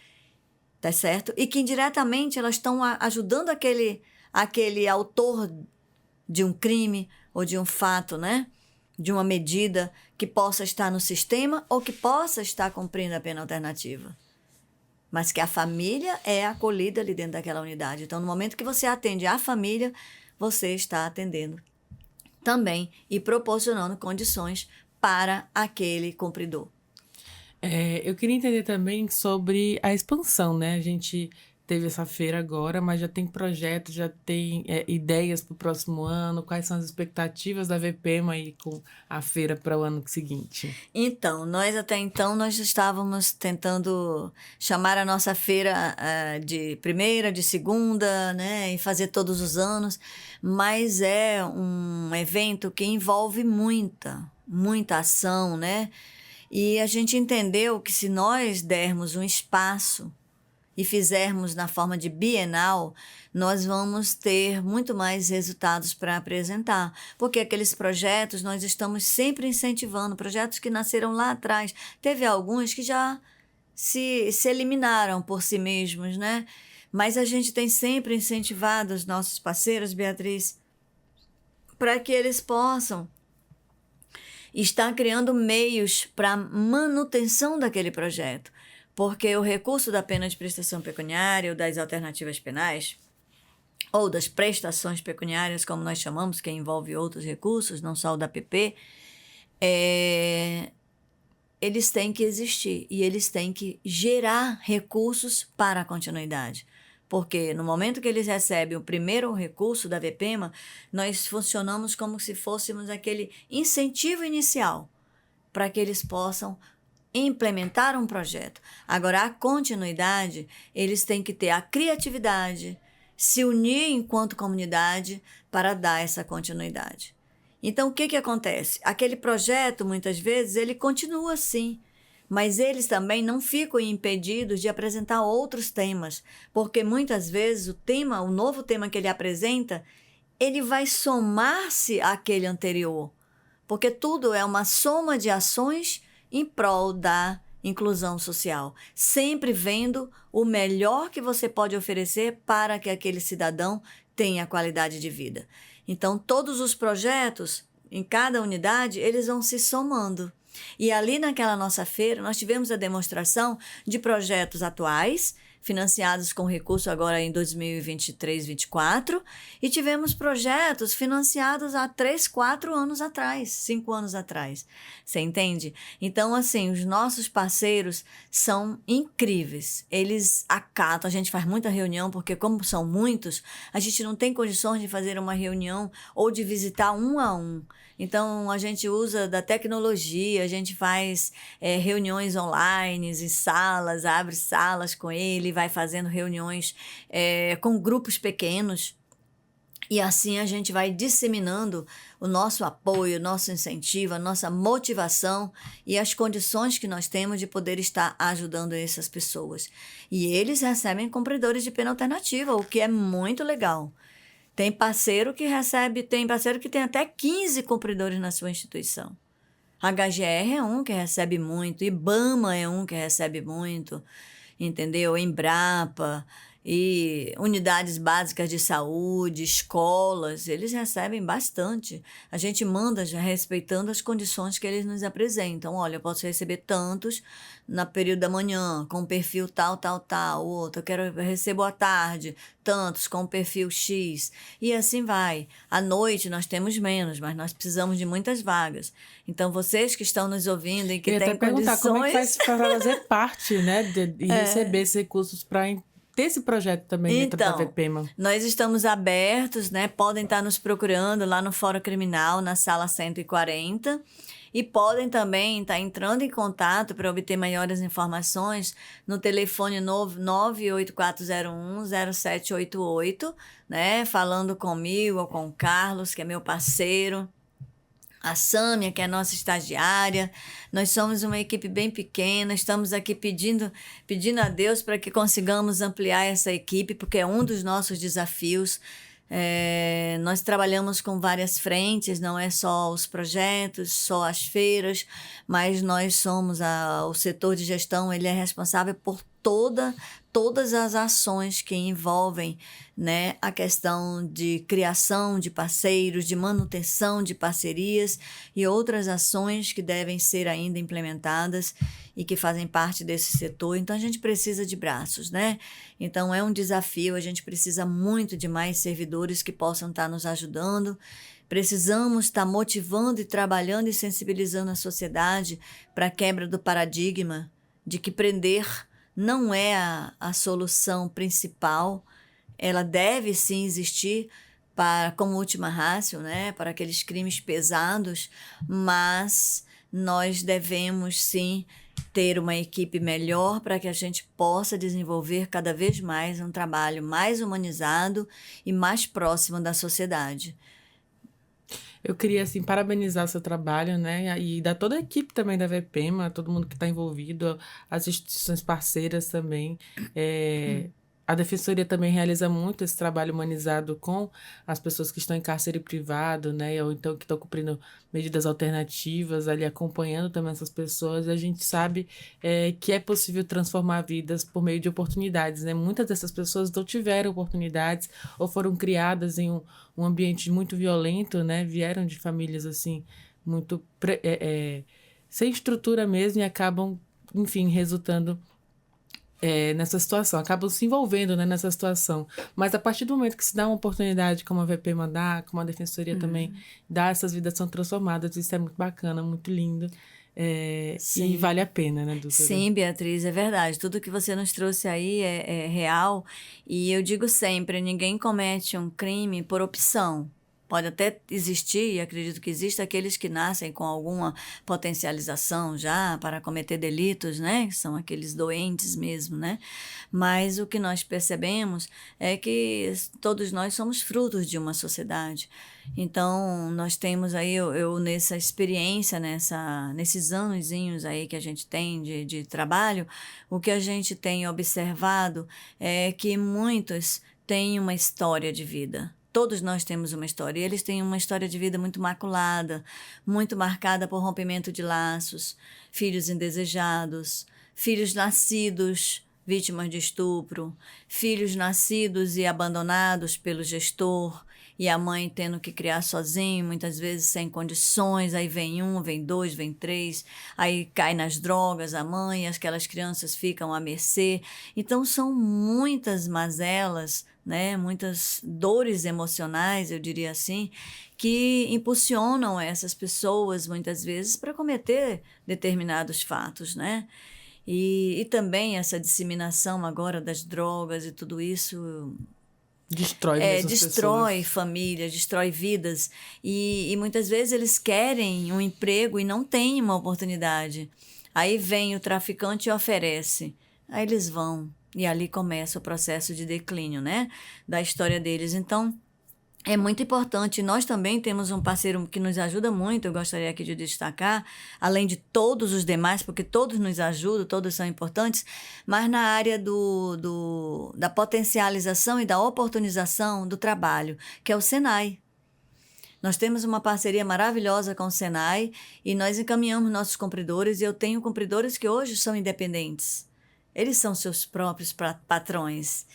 tá certo? E que indiretamente elas estão ajudando aquele autor de um crime ou de um fato, né? de uma medida que possa estar no sistema ou que possa estar cumprindo a pena alternativa. Mas que a família é acolhida ali dentro daquela unidade. Então, no momento que você atende a família, você está atendendo também e proporcionando condições para aquele cumpridor. Eu queria entender também sobre a expansão, né? A gente teve essa feira agora, mas já tem projetos, já tem ideias para o próximo ano. Quais são as expectativas da VPEMA aí com a feira para o ano seguinte? Então, até então, nós estávamos tentando chamar a nossa feira de primeira, de segunda, né? E fazer todos os anos, mas é um evento que envolve muita ação, né? E a gente entendeu que se nós dermos um espaço e fizermos na forma de bienal, nós vamos ter muito mais resultados para apresentar. Porque aqueles projetos, nós estamos sempre incentivando, projetos que nasceram lá atrás. Teve alguns que já se eliminaram por si mesmos, né? Mas a gente tem sempre incentivado os nossos parceiros, Beatriz, para que eles possam estar criando meios para a manutenção daquele projeto. Porque o recurso da pena de prestação pecuniária ou das alternativas penais, ou das prestações pecuniárias, como nós chamamos, que envolve outros recursos, não só o da PP, eles têm que existir e eles têm que gerar recursos para a continuidade. Porque no momento que eles recebem o primeiro recurso da VPEMA, nós funcionamos como se fôssemos aquele incentivo inicial para que eles possam implementar um projeto. Agora, a continuidade, eles têm que ter a criatividade, se unir enquanto comunidade para dar essa continuidade. Então, o que acontece? Aquele projeto, muitas vezes, ele continua assim, mas eles também não ficam impedidos de apresentar outros temas, porque muitas vezes o novo tema que ele apresenta, ele vai somar-se àquele anterior, porque tudo é uma soma de ações em prol da inclusão social, sempre vendo o melhor que você pode oferecer para que aquele cidadão tenha qualidade de vida. Então, todos os projetos, em cada unidade, eles vão se somando. E ali naquela nossa feira, nós tivemos a demonstração de projetos atuais, financiados com recurso agora em 2023, 2024, e tivemos projetos financiados há 3, 4 anos atrás, 5 anos atrás. Você entende? Então, assim, os nossos parceiros são incríveis. Eles acatam, a gente faz muita reunião, porque como são muitos, a gente não tem condições de fazer uma reunião ou de visitar um a um. Então, a gente usa da tecnologia, a gente faz reuniões online em salas, abre salas com ele, vai fazendo reuniões com grupos pequenos. E assim a gente vai disseminando o nosso apoio, o nosso incentivo, a nossa motivação e as condições que nós temos de poder estar ajudando essas pessoas. E eles recebem cumpridores de pena alternativa, o que é muito legal. Tem parceiro que tem até 15 cumpridores na sua instituição. A HGR é um que recebe muito, IBAMA é um que recebe muito, entendeu? Embrapa e unidades básicas de saúde, escolas, eles recebem bastante. A gente manda já respeitando as condições que eles nos apresentam. Olha, eu posso receber tantos no período da manhã, com perfil tal, outro, eu recebo à tarde, tantos com perfil X, e assim vai. À noite nós temos menos, mas nós precisamos de muitas vagas. Então, vocês que estão nos ouvindo e que têm condições... Eu ia até perguntar como é que faz para fazer parte, né, e receber esses recursos para ter esse projeto também dentro da VPEMA. Nós estamos abertos, né? Podem estar nos procurando lá no Fórum Criminal, na sala 140, e podem também estar entrando em contato para obter maiores informações no telefone 98401-0788, né? Falando comigo ou com o Carlos, que é meu parceiro, a Sâmia, que é a nossa estagiária. Nós somos uma equipe bem pequena, estamos aqui pedindo a Deus para que consigamos ampliar essa equipe, porque é um dos nossos desafios. Nós trabalhamos com várias frentes, não é só os projetos, só as feiras, mas nós somos o setor de gestão, ele é responsável por todas as ações que envolvem, né, a questão de criação de parceiros, de manutenção de parcerias e outras ações que devem ser ainda implementadas e que fazem parte desse setor. Então, a gente precisa de braços, né? Então, é um desafio, a gente precisa muito de mais servidores que possam estar nos ajudando. Precisamos estar motivando e trabalhando e sensibilizando a sociedade para a quebra do paradigma de que prender não é a solução principal. Ela deve sim existir como última ratio, né, para aqueles crimes pesados, mas nós devemos sim ter uma equipe melhor para que a gente possa desenvolver cada vez mais um trabalho mais humanizado e mais próximo da sociedade. Eu queria, assim, parabenizar o seu trabalho, né? E da toda a equipe também da VPEMA, todo mundo que está envolvido, as instituições parceiras também. A Defensoria também realiza muito esse trabalho humanizado com as pessoas que estão em cárcere privado, né? Ou então que estão cumprindo medidas alternativas, ali acompanhando também essas pessoas. A gente sabe que é possível transformar vidas por meio de oportunidades, né? Muitas dessas pessoas não tiveram oportunidades ou foram criadas em um ambiente muito violento, né? Vieram de famílias, assim, muito sem estrutura mesmo e acabam, enfim, resultando nessa situação, acabam se envolvendo, né, nessa situação. Mas a partir do momento que se dá uma oportunidade, como a VPEMA dá, como a Defensoria também dá, essas vidas são transformadas. Isso é muito bacana, muito lindo. E vale a pena, né, doutora? Sim, Beatriz, é verdade. Tudo que você nos trouxe aí é real. E eu digo sempre, ninguém comete um crime por opção. Pode até existir, e acredito que exista, aqueles que nascem com alguma potencialização já para cometer delitos, né? Que são aqueles doentes mesmo, né? Mas o que nós percebemos é que todos nós somos frutos de uma sociedade. Então, nós temos aí, eu nessa experiência, nesses anozinhos aí que a gente tem de trabalho, o que a gente tem observado é que muitos têm uma história de vida. Todos nós temos uma história, e eles têm uma história de vida muito maculada, muito marcada por rompimento de laços, filhos indesejados, filhos nascidos vítimas de estupro, filhos nascidos e abandonados pelo gestor, e a mãe tendo que criar sozinha, muitas vezes sem condições, aí vem um, vem dois, vem três, aí cai nas drogas a mãe, aquelas crianças ficam à mercê. Então são muitas mazelas, né, muitas dores emocionais, eu diria assim, que impulsionam essas pessoas, muitas vezes, para cometer determinados fatos, né? E também essa disseminação agora das drogas e tudo isso destrói mesmo as destrói pessoas. famílias, destrói vidas. E muitas vezes eles querem um emprego e não têm uma oportunidade. Aí vem o traficante e oferece. Aí eles vão. E ali começa o processo de declínio, né, da história deles. Então, é muito importante. Nós também temos um parceiro que nos ajuda muito, eu gostaria aqui de destacar, além de todos os demais, porque todos nos ajudam, todos são importantes, mas na área da potencialização e da oportunização do trabalho, que é o Senai. Nós temos uma parceria maravilhosa com o Senai e nós encaminhamos nossos cumpridores, e eu tenho cumpridores que hoje são independentes. Eles são seus próprios patrões.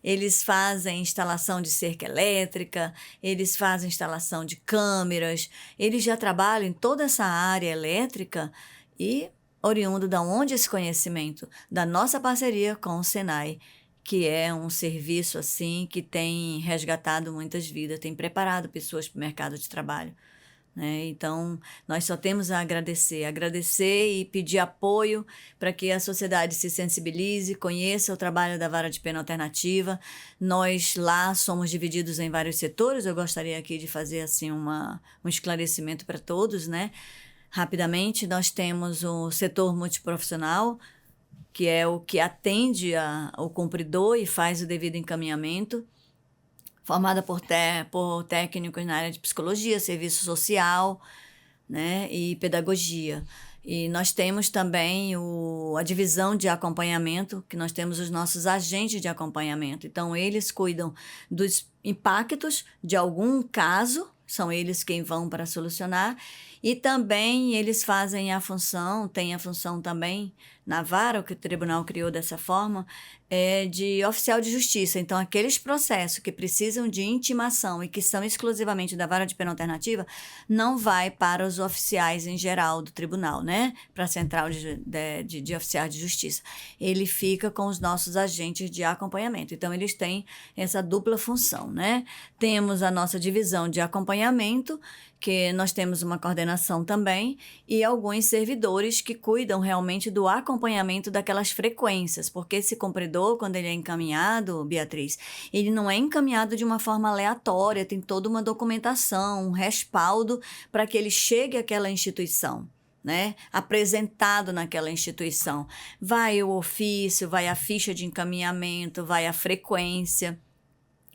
Eles fazem instalação de cerca elétrica, eles fazem instalação de câmeras, eles já trabalham em toda essa área elétrica e oriundo da onde esse conhecimento? Da nossa parceria com o Senai, que é um serviço assim que tem resgatado muitas vidas, tem preparado pessoas para o mercado de trabalho. Né? Então, nós só temos a agradecer e pedir apoio para que a sociedade se sensibilize, conheça o trabalho da Vara de Pena Alternativa. Nós lá somos divididos em vários setores, eu gostaria aqui de fazer assim um esclarecimento para todos, né? Rapidamente, nós temos o setor multiprofissional, que é o que atende o cumpridor e faz o devido encaminhamento, formada por técnicos na área de psicologia, serviço social, né, e pedagogia. E nós temos também a divisão de acompanhamento, que nós temos os nossos agentes de acompanhamento. Então, eles cuidam dos impactos de algum caso, são eles quem vão para solucionar, e também eles fazem têm a função também na vara, o que o tribunal criou dessa forma, é de oficial de justiça. Então, aqueles processos que precisam de intimação e que são exclusivamente da vara de pena alternativa, não vai para os oficiais em geral do tribunal, né? Para a central de oficiais de justiça. Ele fica com os nossos agentes de acompanhamento. Então, eles têm essa dupla função, né? Temos a nossa divisão de acompanhamento, que nós temos uma coordenação também, e alguns servidores que cuidam realmente do acompanhamento daquelas frequências, porque esse cumpridor, quando ele é encaminhado, Beatriz, ele não é encaminhado de uma forma aleatória, tem toda uma documentação, um respaldo para que ele chegue àquela instituição, né? Apresentado naquela instituição. Vai o ofício, vai a ficha de encaminhamento, vai a frequência.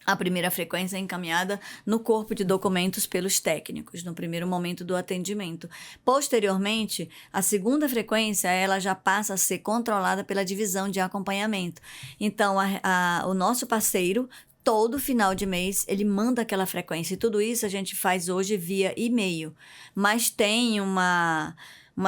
A primeira frequência é encaminhada no corpo de documentos pelos técnicos, no primeiro momento do atendimento. Posteriormente, a segunda frequência, ela já passa a ser controlada pela divisão de acompanhamento. Então, o nosso parceiro, todo final de mês, ele manda aquela frequência. E tudo isso a gente faz hoje via e-mail. Mas tem uma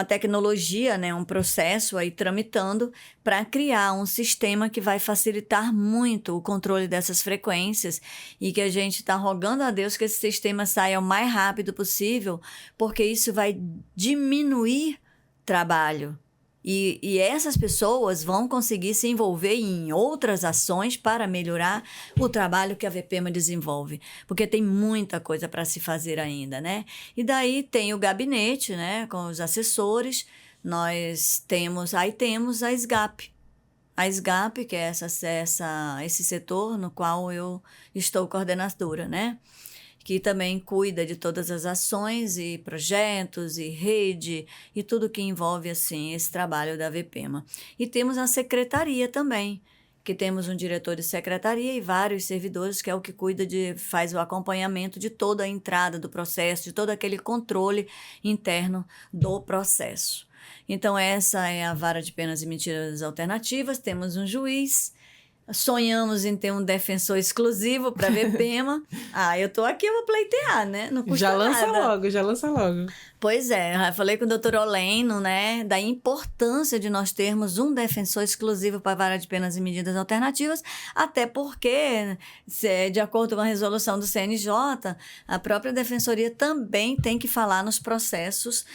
tecnologia, né, um processo aí tramitando para criar um sistema que vai facilitar muito o controle dessas frequências e que a gente está rogando a Deus que esse sistema saia o mais rápido possível, porque isso vai diminuir trabalho. E essas pessoas vão conseguir se envolver em outras ações para melhorar o trabalho que a VPEMA desenvolve, porque tem muita coisa para se fazer ainda, né? E daí tem o gabinete, né, com os assessores, nós temos a SGAP. A SGAP, que é esse setor no qual eu estou coordenadora, né? Que também cuida de todas as ações e projetos e rede e tudo que envolve, assim, esse trabalho da VPEMA. E temos a secretaria também, que temos um diretor de secretaria e vários servidores, que é o que faz o acompanhamento de toda a entrada do processo, de todo aquele controle interno do processo. Então, essa é a vara de penas e medidas alternativas. Temos um juiz. Sonhamos em ter um defensor exclusivo para a VPEMA. Eu tô aqui, eu vou pleitear, né? Não custa nada. Já lança logo. Pois é, eu falei com o doutor Oleno, né, da importância de nós termos um defensor exclusivo para a vara de penas e medidas alternativas, até porque, de acordo com a resolução do CNJ, a própria defensoria também tem que falar nos processos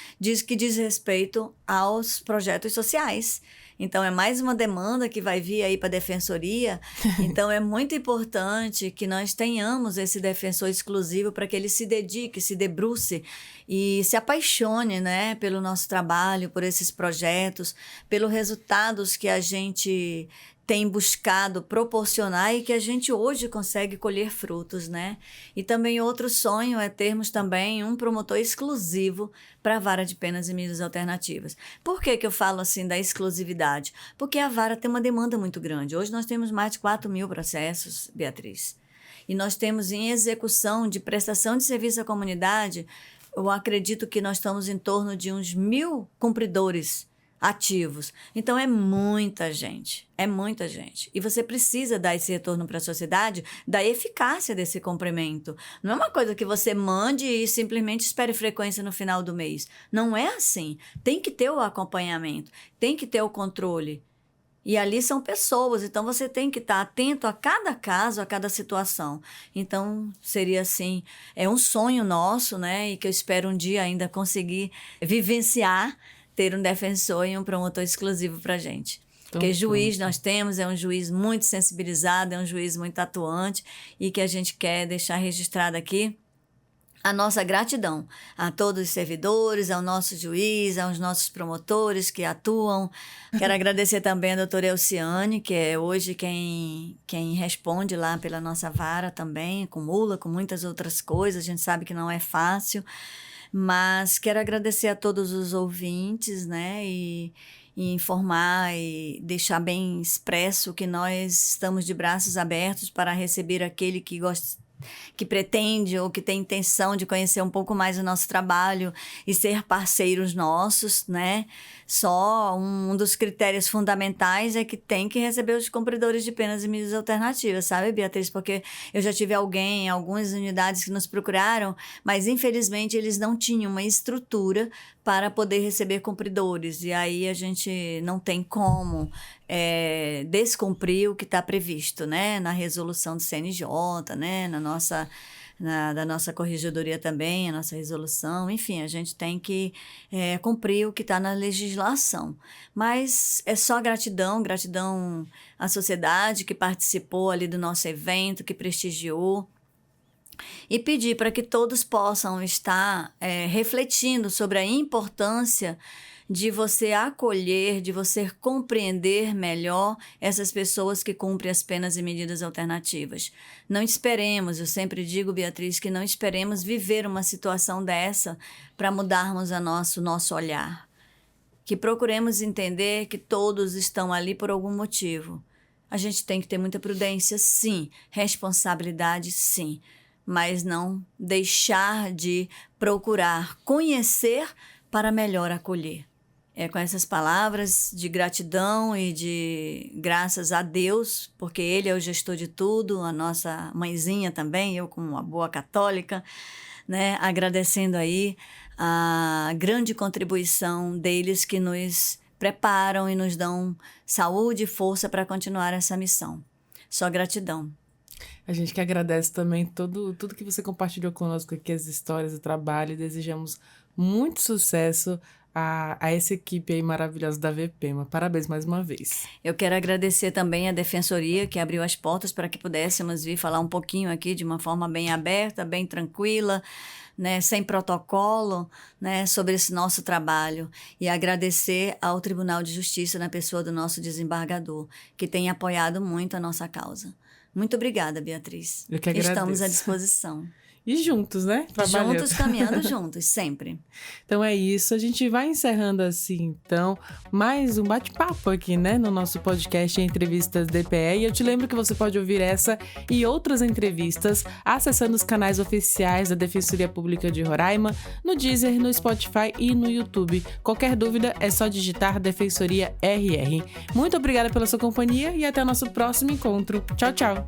que diz respeito aos projetos sociais. Então, é mais uma demanda que vai vir aí para a defensoria. Então, é muito importante que nós tenhamos esse defensor exclusivo para que ele se dedique, se debruce e se apaixone, né, pelo nosso trabalho, por esses projetos, pelos resultados que a gente tem buscado proporcionar e que a gente hoje consegue colher frutos, né? E também outro sonho é termos também um promotor exclusivo para a vara de penas e medidas alternativas. Por que eu falo assim da exclusividade? Porque a vara tem uma demanda muito grande. Hoje nós temos mais de 4.000 processos, Beatriz. E nós temos em execução de prestação de serviço à comunidade, eu acredito que nós estamos em torno de uns 1.000 cumpridores ativos. Então, é muita gente. E você precisa dar esse retorno para a sociedade da eficácia desse cumprimento. Não é uma coisa que você mande e simplesmente espere frequência no final do mês. Não é assim. Tem que ter o acompanhamento, tem que ter o controle. E ali são pessoas, então você tem que estar atento a cada caso, a cada situação. Então, seria assim, é um sonho nosso, né? E que eu espero um dia ainda conseguir vivenciar, ter um defensor e um promotor exclusivo para a gente. Porque juiz nós temos, é um juiz muito sensibilizado, é um juiz muito atuante e que a gente quer deixar registrado aqui a nossa gratidão a todos os servidores, ao nosso juiz, aos nossos promotores que atuam. Quero agradecer também a doutora Elciane, que é hoje quem responde lá pela nossa vara também, acumula com muitas outras coisas, a gente sabe que não é fácil. Mas quero agradecer a todos os ouvintes, né, e informar e deixar bem expresso que nós estamos de braços abertos para receber aquele que pretende ou que tem intenção de conhecer um pouco mais o nosso trabalho e ser parceiros nossos, né? Só um dos critérios fundamentais é que tem que receber os cumpridores de penas e medidas alternativas, sabe, Beatriz? Porque eu já tive algumas unidades que nos procuraram, mas infelizmente eles não tinham uma estrutura para poder receber cumpridores. E aí a gente não tem como descumprir o que está previsto, né? Na resolução do CNJ, né? Da nossa corregedoria também, a nossa resolução. Enfim, a gente tem que cumprir o que está na legislação. Mas é só gratidão à sociedade que participou ali do nosso evento, que prestigiou. E pedir para que todos possam estar refletindo sobre a importância de você acolher, de você compreender melhor essas pessoas que cumprem as penas e medidas alternativas. Não esperemos, eu sempre digo, Beatriz, que não esperemos viver uma situação dessa para mudarmos o nosso olhar. Que procuremos entender que todos estão ali por algum motivo. A gente tem que ter muita prudência, sim. Responsabilidade, sim. Mas não deixar de procurar conhecer para melhor acolher. Com essas palavras de gratidão e de graças a Deus, porque Ele é o gestor de tudo, a nossa mãezinha também, eu como uma boa católica, né, agradecendo aí a grande contribuição deles que nos preparam e nos dão saúde e força para continuar essa missão. Só gratidão. A gente que agradece também tudo que você compartilhou conosco aqui, as histórias, o trabalho, e desejamos muito sucesso a essa equipe aí maravilhosa da VPEMA. Parabéns mais uma vez. Eu quero agradecer também a Defensoria, que abriu as portas para que pudéssemos vir falar um pouquinho aqui de uma forma bem aberta, bem tranquila, né, sem protocolo, né, sobre esse nosso trabalho. E agradecer ao Tribunal de Justiça, na pessoa do nosso desembargador, que tem apoiado muito a nossa causa. Muito obrigada, Beatriz. Eu que agradeço. Estamos à disposição. E juntos, né? Trabalhando. Juntos, caminhando juntos, sempre. Então é isso, a gente vai encerrando assim, então, mais um bate-papo aqui, né, no nosso podcast Entrevistas DPE. E eu te lembro que você pode ouvir essa e outras entrevistas acessando os canais oficiais da Defensoria Pública de Roraima, no Deezer, no Spotify e no YouTube. Qualquer dúvida é só digitar Defensoria RR. Muito obrigada pela sua companhia e até o nosso próximo encontro. Tchau, tchau!